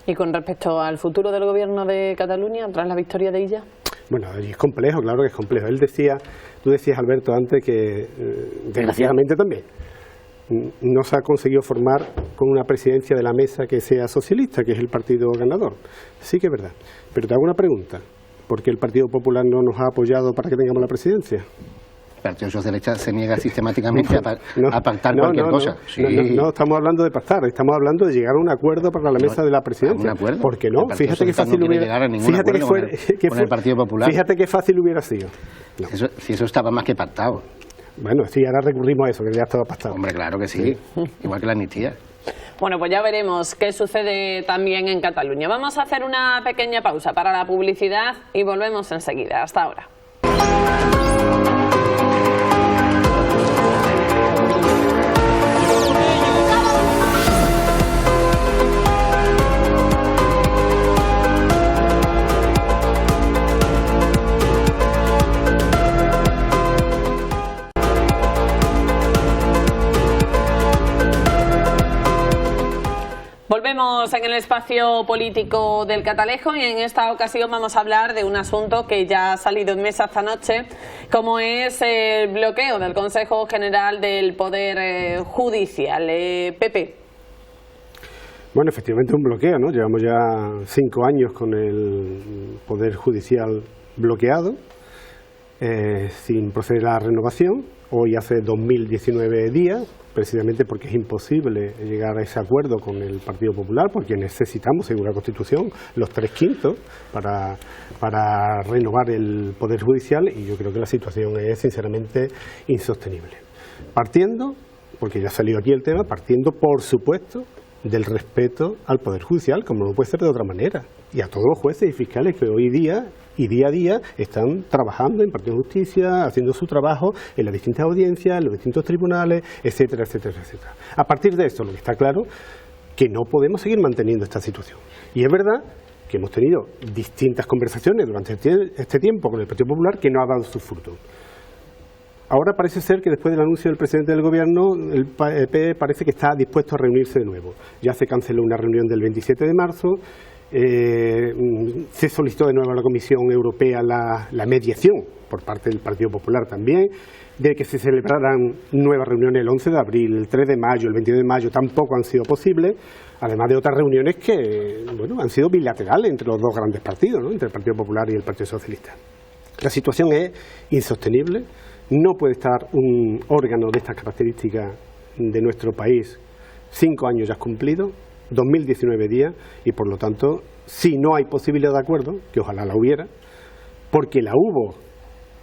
¿Y con respecto al futuro del gobierno de Cataluña tras la victoria de Illa? Bueno, es complejo, claro que es complejo. Tú decías, Alberto, antes que, desgraciadamente también, no se ha conseguido formar con una presidencia de la mesa que sea socialista, que es el partido ganador. Sí que es verdad. Pero te hago una pregunta. ¿Por qué el Partido Popular no nos ha apoyado para que tengamos la presidencia? El Partido Socialista se niega sistemáticamente a pactar cualquier cosa. No estamos hablando de pactar, estamos hablando de llegar a un acuerdo para la mesa de la presidencia. ¿Un acuerdo? ¿Por qué no? Fíjate qué fácil hubiera llegar a ningún acuerdo con el Partido Popular. Fíjate qué fácil hubiera sido. No. Si eso estaba más que pactado. Bueno, sí, ahora recurrimos a eso, que ya estaba pactado. Hombre, claro que sí. Igual que la amnistía. Bueno, pues ya veremos qué sucede también en Cataluña. Vamos a hacer una pequeña pausa para la publicidad y volvemos enseguida. Hasta ahora. Volvemos en el espacio político del Catalejo y en esta ocasión vamos a hablar de un asunto que ya ha salido en mesa esta noche, como es el bloqueo del Consejo General del Poder Judicial. Pepe. Bueno, efectivamente un bloqueo, ¿no? Llevamos ya 5 años con el Poder Judicial bloqueado, sin proceder a la renovación. Hoy hace 2019 días, precisamente porque es imposible llegar a ese acuerdo con el Partido Popular, porque necesitamos, según la Constitución, los 3/5 para renovar el Poder Judicial, y yo creo que la situación es sinceramente insostenible. Partiendo, porque ya ha salido aquí el tema, partiendo por supuesto del respeto al Poder Judicial, como no puede ser de otra manera, y a todos los jueces y fiscales que hoy día y día a día están trabajando en Partido de Justicia, haciendo su trabajo en las distintas audiencias, en los distintos tribunales, etcétera, etcétera, etcétera. A partir de esto, lo que está claro, que no podemos seguir manteniendo esta situación. Y es verdad que hemos tenido distintas conversaciones durante este tiempo con el Partido Popular que no ha dado sus frutos. Ahora parece ser que después del anuncio del presidente del Gobierno, el PP parece que está dispuesto a reunirse de nuevo. Ya se canceló una reunión del 27 de marzo Se solicitó de nuevo a la Comisión Europea la mediación por parte del Partido Popular también, de que se celebraran nuevas reuniones el 11 de abril, el 3 de mayo, el 22 de mayo, tampoco han sido posibles, además de otras reuniones que han sido bilaterales entre los dos grandes partidos, ¿no? Entre el Partido Popular y el Partido Socialista. La situación es insostenible, no puede estar un órgano de estas características de nuestro país 5 años ya cumplidos, 2019 días, y por lo tanto, si no hay posibilidad de acuerdo, que ojalá la hubiera, porque la hubo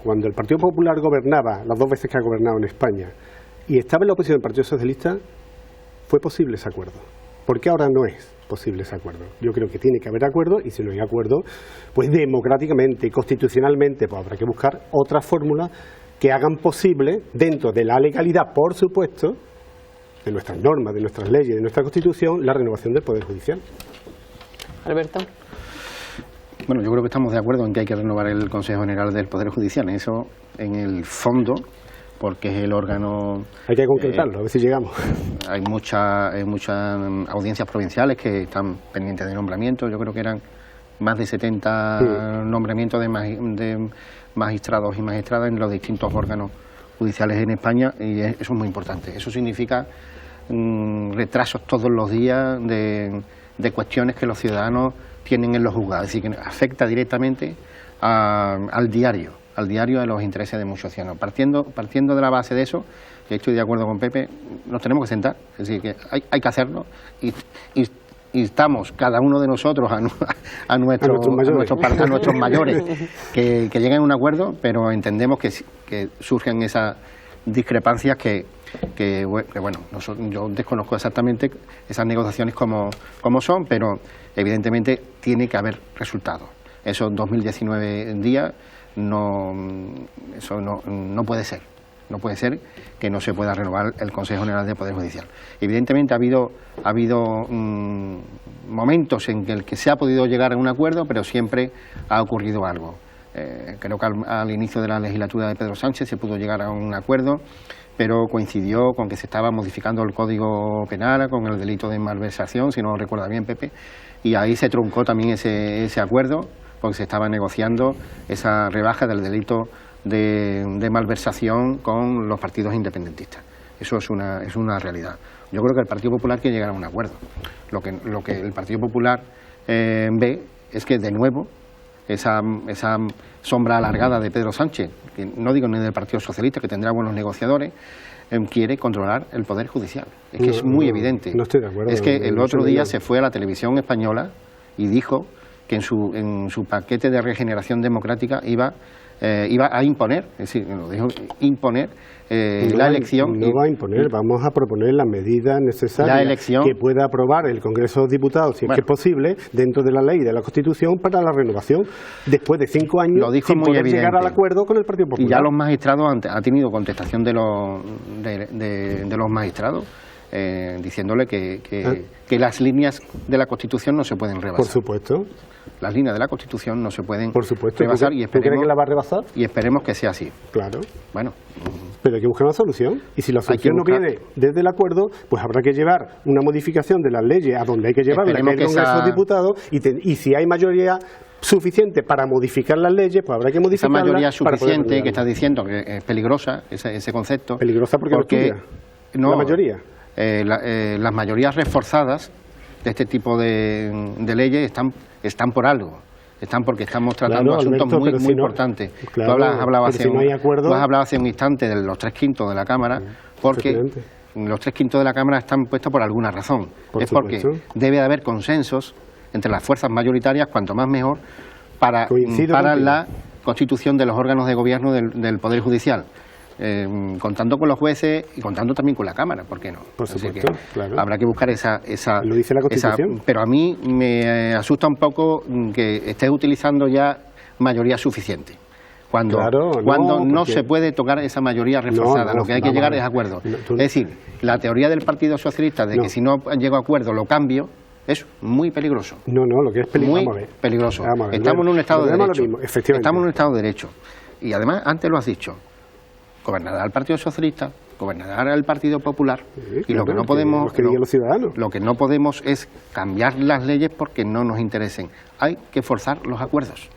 cuando el Partido Popular gobernaba, las 2 veces que ha gobernado en España, y estaba en la oposición del Partido Socialista, fue posible ese acuerdo. ¿Por qué ahora no es posible ese acuerdo? Yo creo que tiene que haber acuerdo, y si no hay acuerdo, pues democráticamente y constitucionalmente pues habrá que buscar otras fórmulas que hagan posible, dentro de la legalidad, por supuesto, de nuestras normas, de nuestras leyes, de nuestra Constitución, la renovación del Poder Judicial. Alberto. Bueno, yo creo que estamos de acuerdo en que hay que renovar el Consejo General del Poder Judicial. Eso, en el fondo, porque es el órgano... Hay que concretarlo, a ver si llegamos. Hay muchas audiencias provinciales que están pendientes de nombramiento. Yo creo que eran más de 70 nombramientos de magistrados y magistradas en los distintos órganos judiciales en España, y eso es muy importante. Eso significa retrasos todos los días de cuestiones que los ciudadanos tienen en los juzgados, es decir, que afecta directamente al diario de los intereses de muchos ciudadanos. Partiendo de la base de eso, que estoy de acuerdo con Pepe, nos tenemos que sentar, es decir, que hay que hacerlo, y instamos cada uno de nosotros a nuestros mayores que lleguen a un acuerdo, pero entendemos que surgen esas discrepancias que bueno, yo desconozco exactamente esas negociaciones como son, pero evidentemente tiene que haber resultados. Esos 2019 días eso no puede ser. No puede ser que no se pueda renovar el Consejo General del Poder Judicial. Evidentemente ha habido momentos en el que se ha podido llegar a un acuerdo, pero siempre ha ocurrido algo. Creo que al inicio de la legislatura de Pedro Sánchez se pudo llegar a un acuerdo, pero coincidió con que se estaba modificando el Código Penal con el delito de malversación, si no recuerda bien Pepe, y ahí se truncó también ese acuerdo, porque se estaba negociando esa rebaja del delito de malversación con los partidos independentistas. Eso es una realidad. Yo creo que el Partido Popular quiere llegar a un acuerdo. Lo que el Partido Popular ve es que, de nuevo, esa sombra alargada de Pedro Sánchez, que no digo ni del Partido Socialista, que tendrá buenos negociadores, quiere controlar el Poder Judicial. Es que es muy evidente. No estoy de acuerdo. Es que el otro día se fue a la televisión española y dijo que en su paquete de regeneración democrática iba a imponer, es decir, lo dijo, imponer la elección. No va a imponer, vamos a proponer las medidas necesarias que pueda aprobar el Congreso de los Diputados, si es que es posible, dentro de la ley de la Constitución, para la renovación, después de 5 años, lo dijo sin muy poder evidente. Llegar al acuerdo con el Partido Popular. Y ya los magistrados ha tenido contestación de los magistrados, diciéndole que las líneas de la Constitución no se pueden rebasar. Por supuesto. Las líneas de la Constitución no se pueden rebasar. y ¿Tú crees que la va a rebasar? Y esperemos que sea así. Claro. Bueno. Pero hay que buscar una solución. Y si la solución no viene desde el acuerdo, pues habrá que llevar una modificación de las leyes a donde hay que llevarla, que es el Congreso de los Diputados, y si hay mayoría suficiente para modificar las leyes, pues habrá que modificarlas. Esa mayoría suficiente que estás diciendo que es peligrosa, ese concepto. Peligrosa porque no, la mayoría. Las mayorías reforzadas de este tipo de leyes están por algo. Están porque estamos tratando asuntos muy importantes. Claro, tú has hablado hace un instante de los 3/5 de la Cámara, porque los 3/5 de la Cámara están puestos por alguna razón. Porque debe de haber consensos entre las fuerzas mayoritarias, cuanto más mejor, para la constitución de los órganos de gobierno del Poder Judicial. Contando con los jueces y contando también con la Cámara, ¿por qué no? Por supuesto, claro. Habrá que buscar esa lo dice la Constitución. Pero a mí me asusta un poco que estés utilizando ya mayoría suficiente. Cuando no se puede tocar esa mayoría reforzada, lo que hay que llegar es acuerdo. Es decir, la teoría del Partido Socialista de que si no llego a acuerdo lo cambio, es muy peligroso. No, lo que es peligroso. Muy peligroso. Estamos en un Estado de Derecho. Estamos en un Estado de Derecho. Y además, antes lo has dicho, gobernará el Partido Socialista, gobernará el Partido Popular, Sí, y claro, lo que no podemos, los ciudadanos. lo que no podemos es cambiar las leyes porque no nos interesen. Hay que forzar los acuerdos.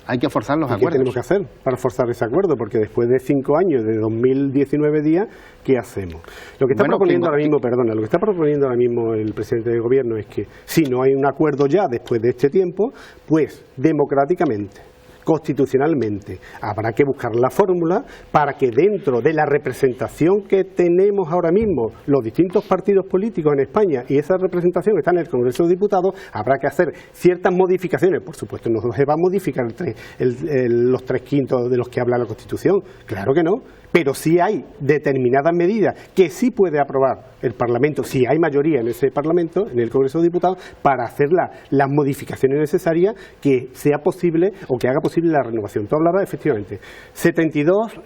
Hay que forzar los acuerdos. ¿Qué tenemos que hacer para forzar ese acuerdo? Porque después de 5 años, de 2019 días, ¿qué hacemos? Lo que está proponiendo ahora mismo, lo que está proponiendo ahora mismo el presidente del gobierno es que si no hay un acuerdo ya después de este tiempo, pues democráticamente, constitucionalmente, habrá que buscar la fórmula para que dentro de la representación que tenemos ahora mismo los distintos partidos políticos en España, y esa representación está en el Congreso de Diputados, habrá que hacer ciertas modificaciones. Por supuesto, no se va a modificar los 3/5 de los que habla la Constitución, claro que no, pero sí hay determinadas medidas que sí puede aprobar el Parlamento, si hay mayoría en ese Parlamento, en el Congreso de Diputados, para hacer las modificaciones necesarias que sea posible o que haga posible la renovación. Tú hablabas, efectivamente, 72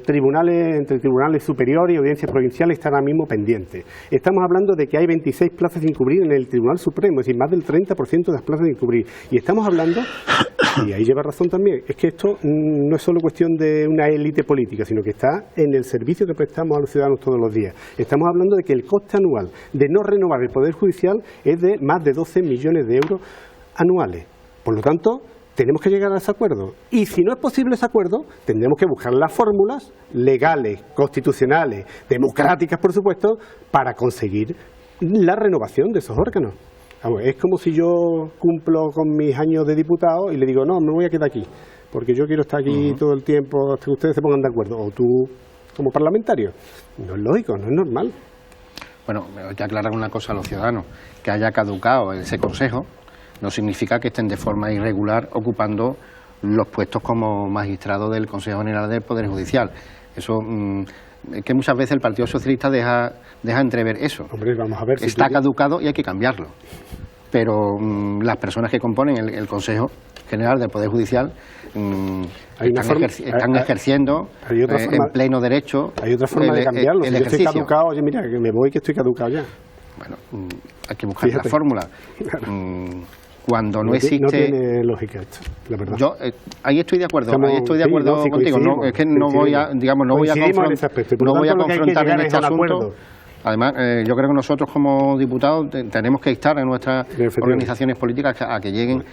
tribunales, entre tribunales superiores y audiencias provinciales están ahora mismo pendientes. Estamos hablando de que hay 26 plazas sin cubrir en el Tribunal Supremo, es decir, más del 30% de las plazas sin cubrir. Y estamos hablando, y ahí lleva razón también, es que esto no es solo cuestión de una élite política, sino que está en el servicio que prestamos a los ciudadanos todos los días. Estamos hablando de que el coste anual de no renovar el Poder Judicial es de más de 12 millones de euros anuales. Por lo tanto, tenemos que llegar a ese acuerdo. Y si no es posible ese acuerdo, tendremos que buscar las fórmulas legales, constitucionales, democráticas, por supuesto, para conseguir la renovación de esos órganos. Es como si yo cumplo con mis años de diputado y le digo, no, me voy a quedar aquí, porque yo quiero estar aquí todo el tiempo hasta que ustedes se pongan de acuerdo. O tú, como parlamentario. No es lógico, no es normal. Bueno, hay que aclarar una cosa a los ciudadanos. Que haya caducado ese consejo no significa que estén de forma irregular ocupando los puestos como magistrado del Consejo General del Poder Judicial. Eso es que muchas veces el Partido Socialista deja entrever eso. Hombre, vamos a ver si está caducado y hay que cambiarlo. Pero las personas que componen el Consejo General del Poder Judicial están ejerciendo en pleno derecho. Hay otra forma de cambiarlo. Si yo estoy caducado, oye, mira, que me voy, que estoy caducado ya. Bueno, hay que buscar la fórmula. Cuando no existe... No tiene lógica esto, la verdad. Yo ahí estoy de acuerdo, contigo. No, es que no voy a confrontar en este asunto. Además, yo creo que nosotros como diputados tenemos que instar a nuestras organizaciones políticas a que lleguen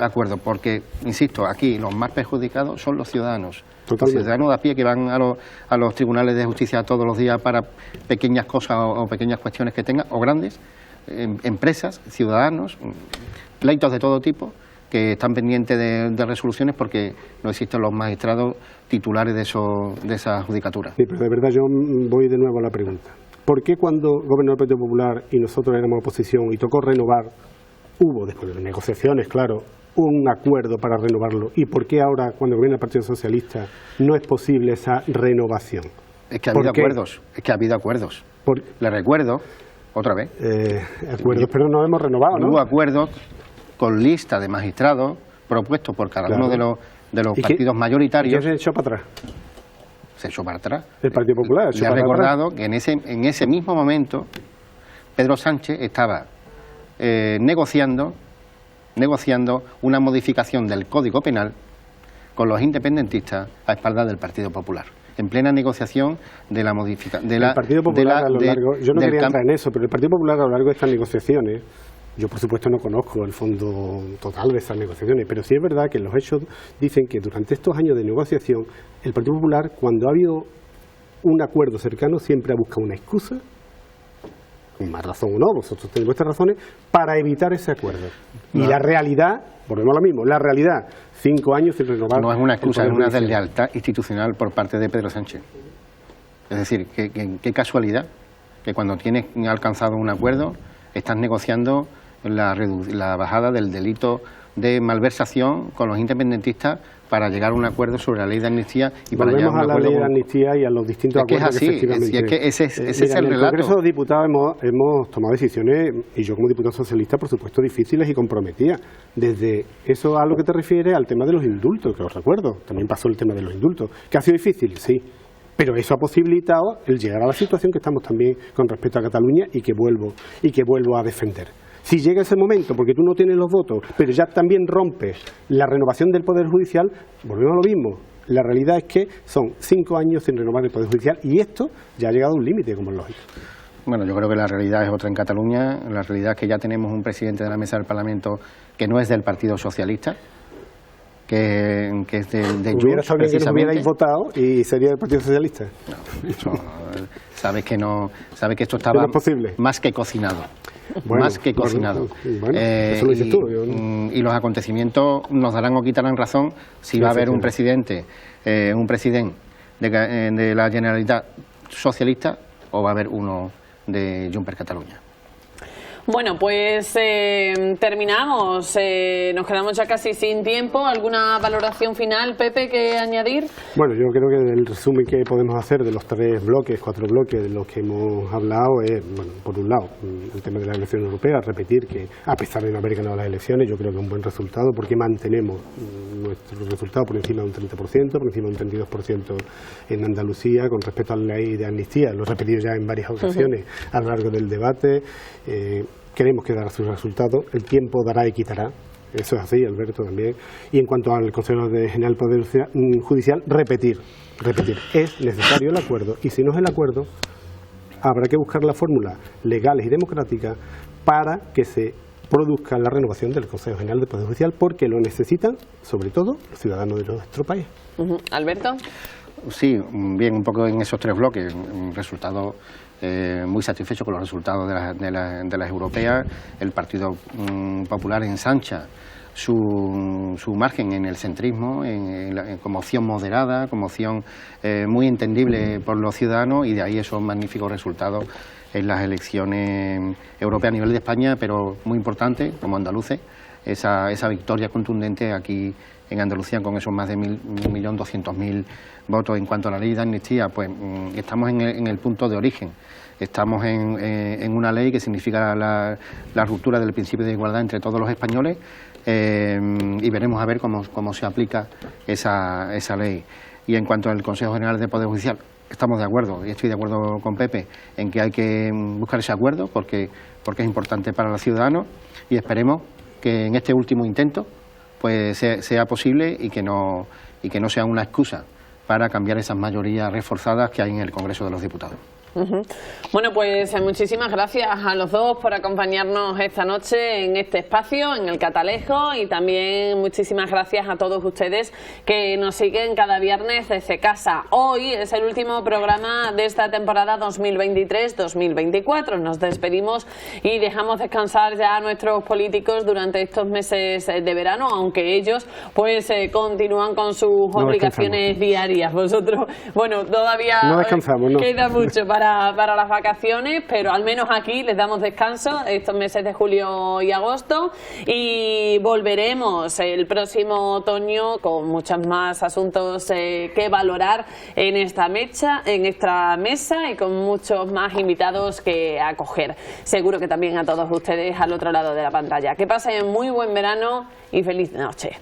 a acuerdos, porque, insisto, aquí los más perjudicados son los ciudadanos. Totalmente. Los ciudadanos de a pie que van a los tribunales de justicia todos los días para pequeñas cosas o pequeñas cuestiones que tengan, o grandes, empresas, ciudadanos, pleitos de todo tipo, que están pendientes de resoluciones porque no existen los magistrados titulares de esa judicatura. Sí, pero de verdad yo voy de nuevo a la pregunta. ¿Por qué cuando gobernó el Partido Popular y nosotros éramos oposición y tocó renovar, hubo, después de negociaciones, claro, un acuerdo para renovarlo? ¿Y por qué ahora, cuando gobierna el Partido Socialista, no es posible esa renovación? Es que ha habido acuerdos. Le recuerdo, otra vez. Acuerdos, pero no hemos renovado, ¿no? Hubo acuerdos con lista de magistrados propuestos por cada uno de los partidos mayoritarios. ¿Y qué se echó para atrás? Se echó para atrás. El Partido Popular. Le ha recordado que en ese mismo momento Pedro Sánchez estaba negociando una modificación del Código Penal con los independentistas a espaldas del Partido Popular. En plena negociación de la modificación. El Partido Popular yo no quería entrar en eso, pero el Partido Popular a lo largo de estas negociaciones, yo por supuesto no conozco el fondo total de esas negociaciones, pero sí es verdad que los hechos dicen que durante estos años de negociación, el Partido Popular, cuando ha habido un acuerdo cercano, siempre ha buscado una excusa, con más razón o no, vosotros tenéis vuestras razones, para evitar ese acuerdo. Y la realidad, volvemos a lo mismo, la realidad, 5 años sin renovar... No es una excusa, es una deslealtad institucional por parte de Pedro Sánchez. Es decir, qué casualidad que cuando tienes alcanzado un acuerdo, estás negociando la bajada del delito de malversación con los independentistas para llegar a un acuerdo sobre la ley de amnistía y para llegar a un acuerdo. Volvemos a la ley de amnistía y a los distintos acuerdos que efectivamente... Es que ese es el relato. En el Congreso de Diputados hemos tomado decisiones, y yo como diputado socialista, por supuesto, difíciles y comprometidas. Desde eso a lo que te refieres al tema de los indultos, que os recuerdo, también pasó el tema de los indultos, que ha sido difícil, sí. Pero eso ha posibilitado el llegar a la situación que estamos también con respecto a Cataluña y que vuelvo a defender. Si llega ese momento, porque tú no tienes los votos, pero ya también rompes la renovación del Poder Judicial, volvemos a lo mismo. La realidad es que son 5 años sin renovar el Poder Judicial y esto ya ha llegado a un límite, como es lógico. Bueno, yo creo que la realidad es otra en Cataluña. La realidad es que ya tenemos un presidente de la mesa del Parlamento que no es del Partido Socialista, que es de Junts, Hubiera sabido que no hubierais precisamente. votado y sería del Partido Socialista. No, eso, sabes que esto estaba No es posible. más que cocinado. Bueno, Más que cocinado. bueno, eso lo dices tú, yo no. Y los acontecimientos nos darán o quitarán razón si Sí, va a haber sí. un presidente de la Generalitat socialista o va a haber uno de Junts per Catalunya. Bueno, pues terminamos. Nos quedamos ya casi sin tiempo. ¿Alguna valoración final, Pepe, que añadir? Bueno, yo creo que el resumen que podemos hacer de los 4 bloques de los que hemos hablado es, bueno, por un lado, el tema de la elección europea, repetir que a pesar de no haber ganado las elecciones, yo creo que es un buen resultado porque mantenemos nuestro resultado por encima de un 30%, por encima de un 32% en Andalucía con respecto a la ley de amnistía. Lo he repetido ya en varias ocasiones a lo largo del debate. Queremos que dará sus resultados, el tiempo dará y quitará, eso es así, Alberto también. Y en cuanto al Consejo General del Poder Judicial, repetir, es necesario el acuerdo y si no es el acuerdo, habrá que buscar las fórmulas legales y democráticas para que se produzca la renovación del Consejo General del Poder Judicial porque lo necesitan, sobre todo, los ciudadanos de nuestro país. Alberto. Sí, bien, un poco en esos 3 bloques, un resultado muy satisfecho con los resultados de las europeas. El Partido Popular ensancha su margen en el centrismo, como opción moderada, como opción muy entendible por los ciudadanos y de ahí esos magníficos resultados en las elecciones europeas a nivel de España, pero muy importante, como andaluces, esa victoria contundente aquí en Andalucía con esos más de 1.200.000 votos. En cuanto a la ley de amnistía, pues estamos en el punto de origen. Estamos en una ley que significa la ruptura del principio de igualdad entre todos los españoles y veremos a ver cómo se aplica esa ley. Y en cuanto al Consejo General del Poder Judicial, estamos de acuerdo, y estoy de acuerdo con Pepe, en que hay que buscar ese acuerdo porque es importante para los ciudadanos y esperemos que en este último intento pues sea posible y que no sea una excusa para cambiar esas mayorías reforzadas que hay en el Congreso de los Diputados. Bueno, pues muchísimas gracias a los dos por acompañarnos esta noche en este espacio, en el Catalejo, y también muchísimas gracias a todos ustedes que nos siguen cada viernes desde casa. Hoy es el último programa de esta temporada 2023-2024. Nos despedimos y dejamos descansar ya a nuestros políticos durante estos meses de verano, aunque ellos pues continúan con sus obligaciones diarias. Vosotros, bueno, todavía no descansamos, queda mucho para las vacaciones, pero al menos aquí les damos descanso estos meses de julio y agosto y volveremos el próximo otoño con muchos más asuntos que valorar en esta mesa y con muchos más invitados que acoger. Seguro que también a todos ustedes al otro lado de la pantalla. Que pasen muy buen verano y feliz noche.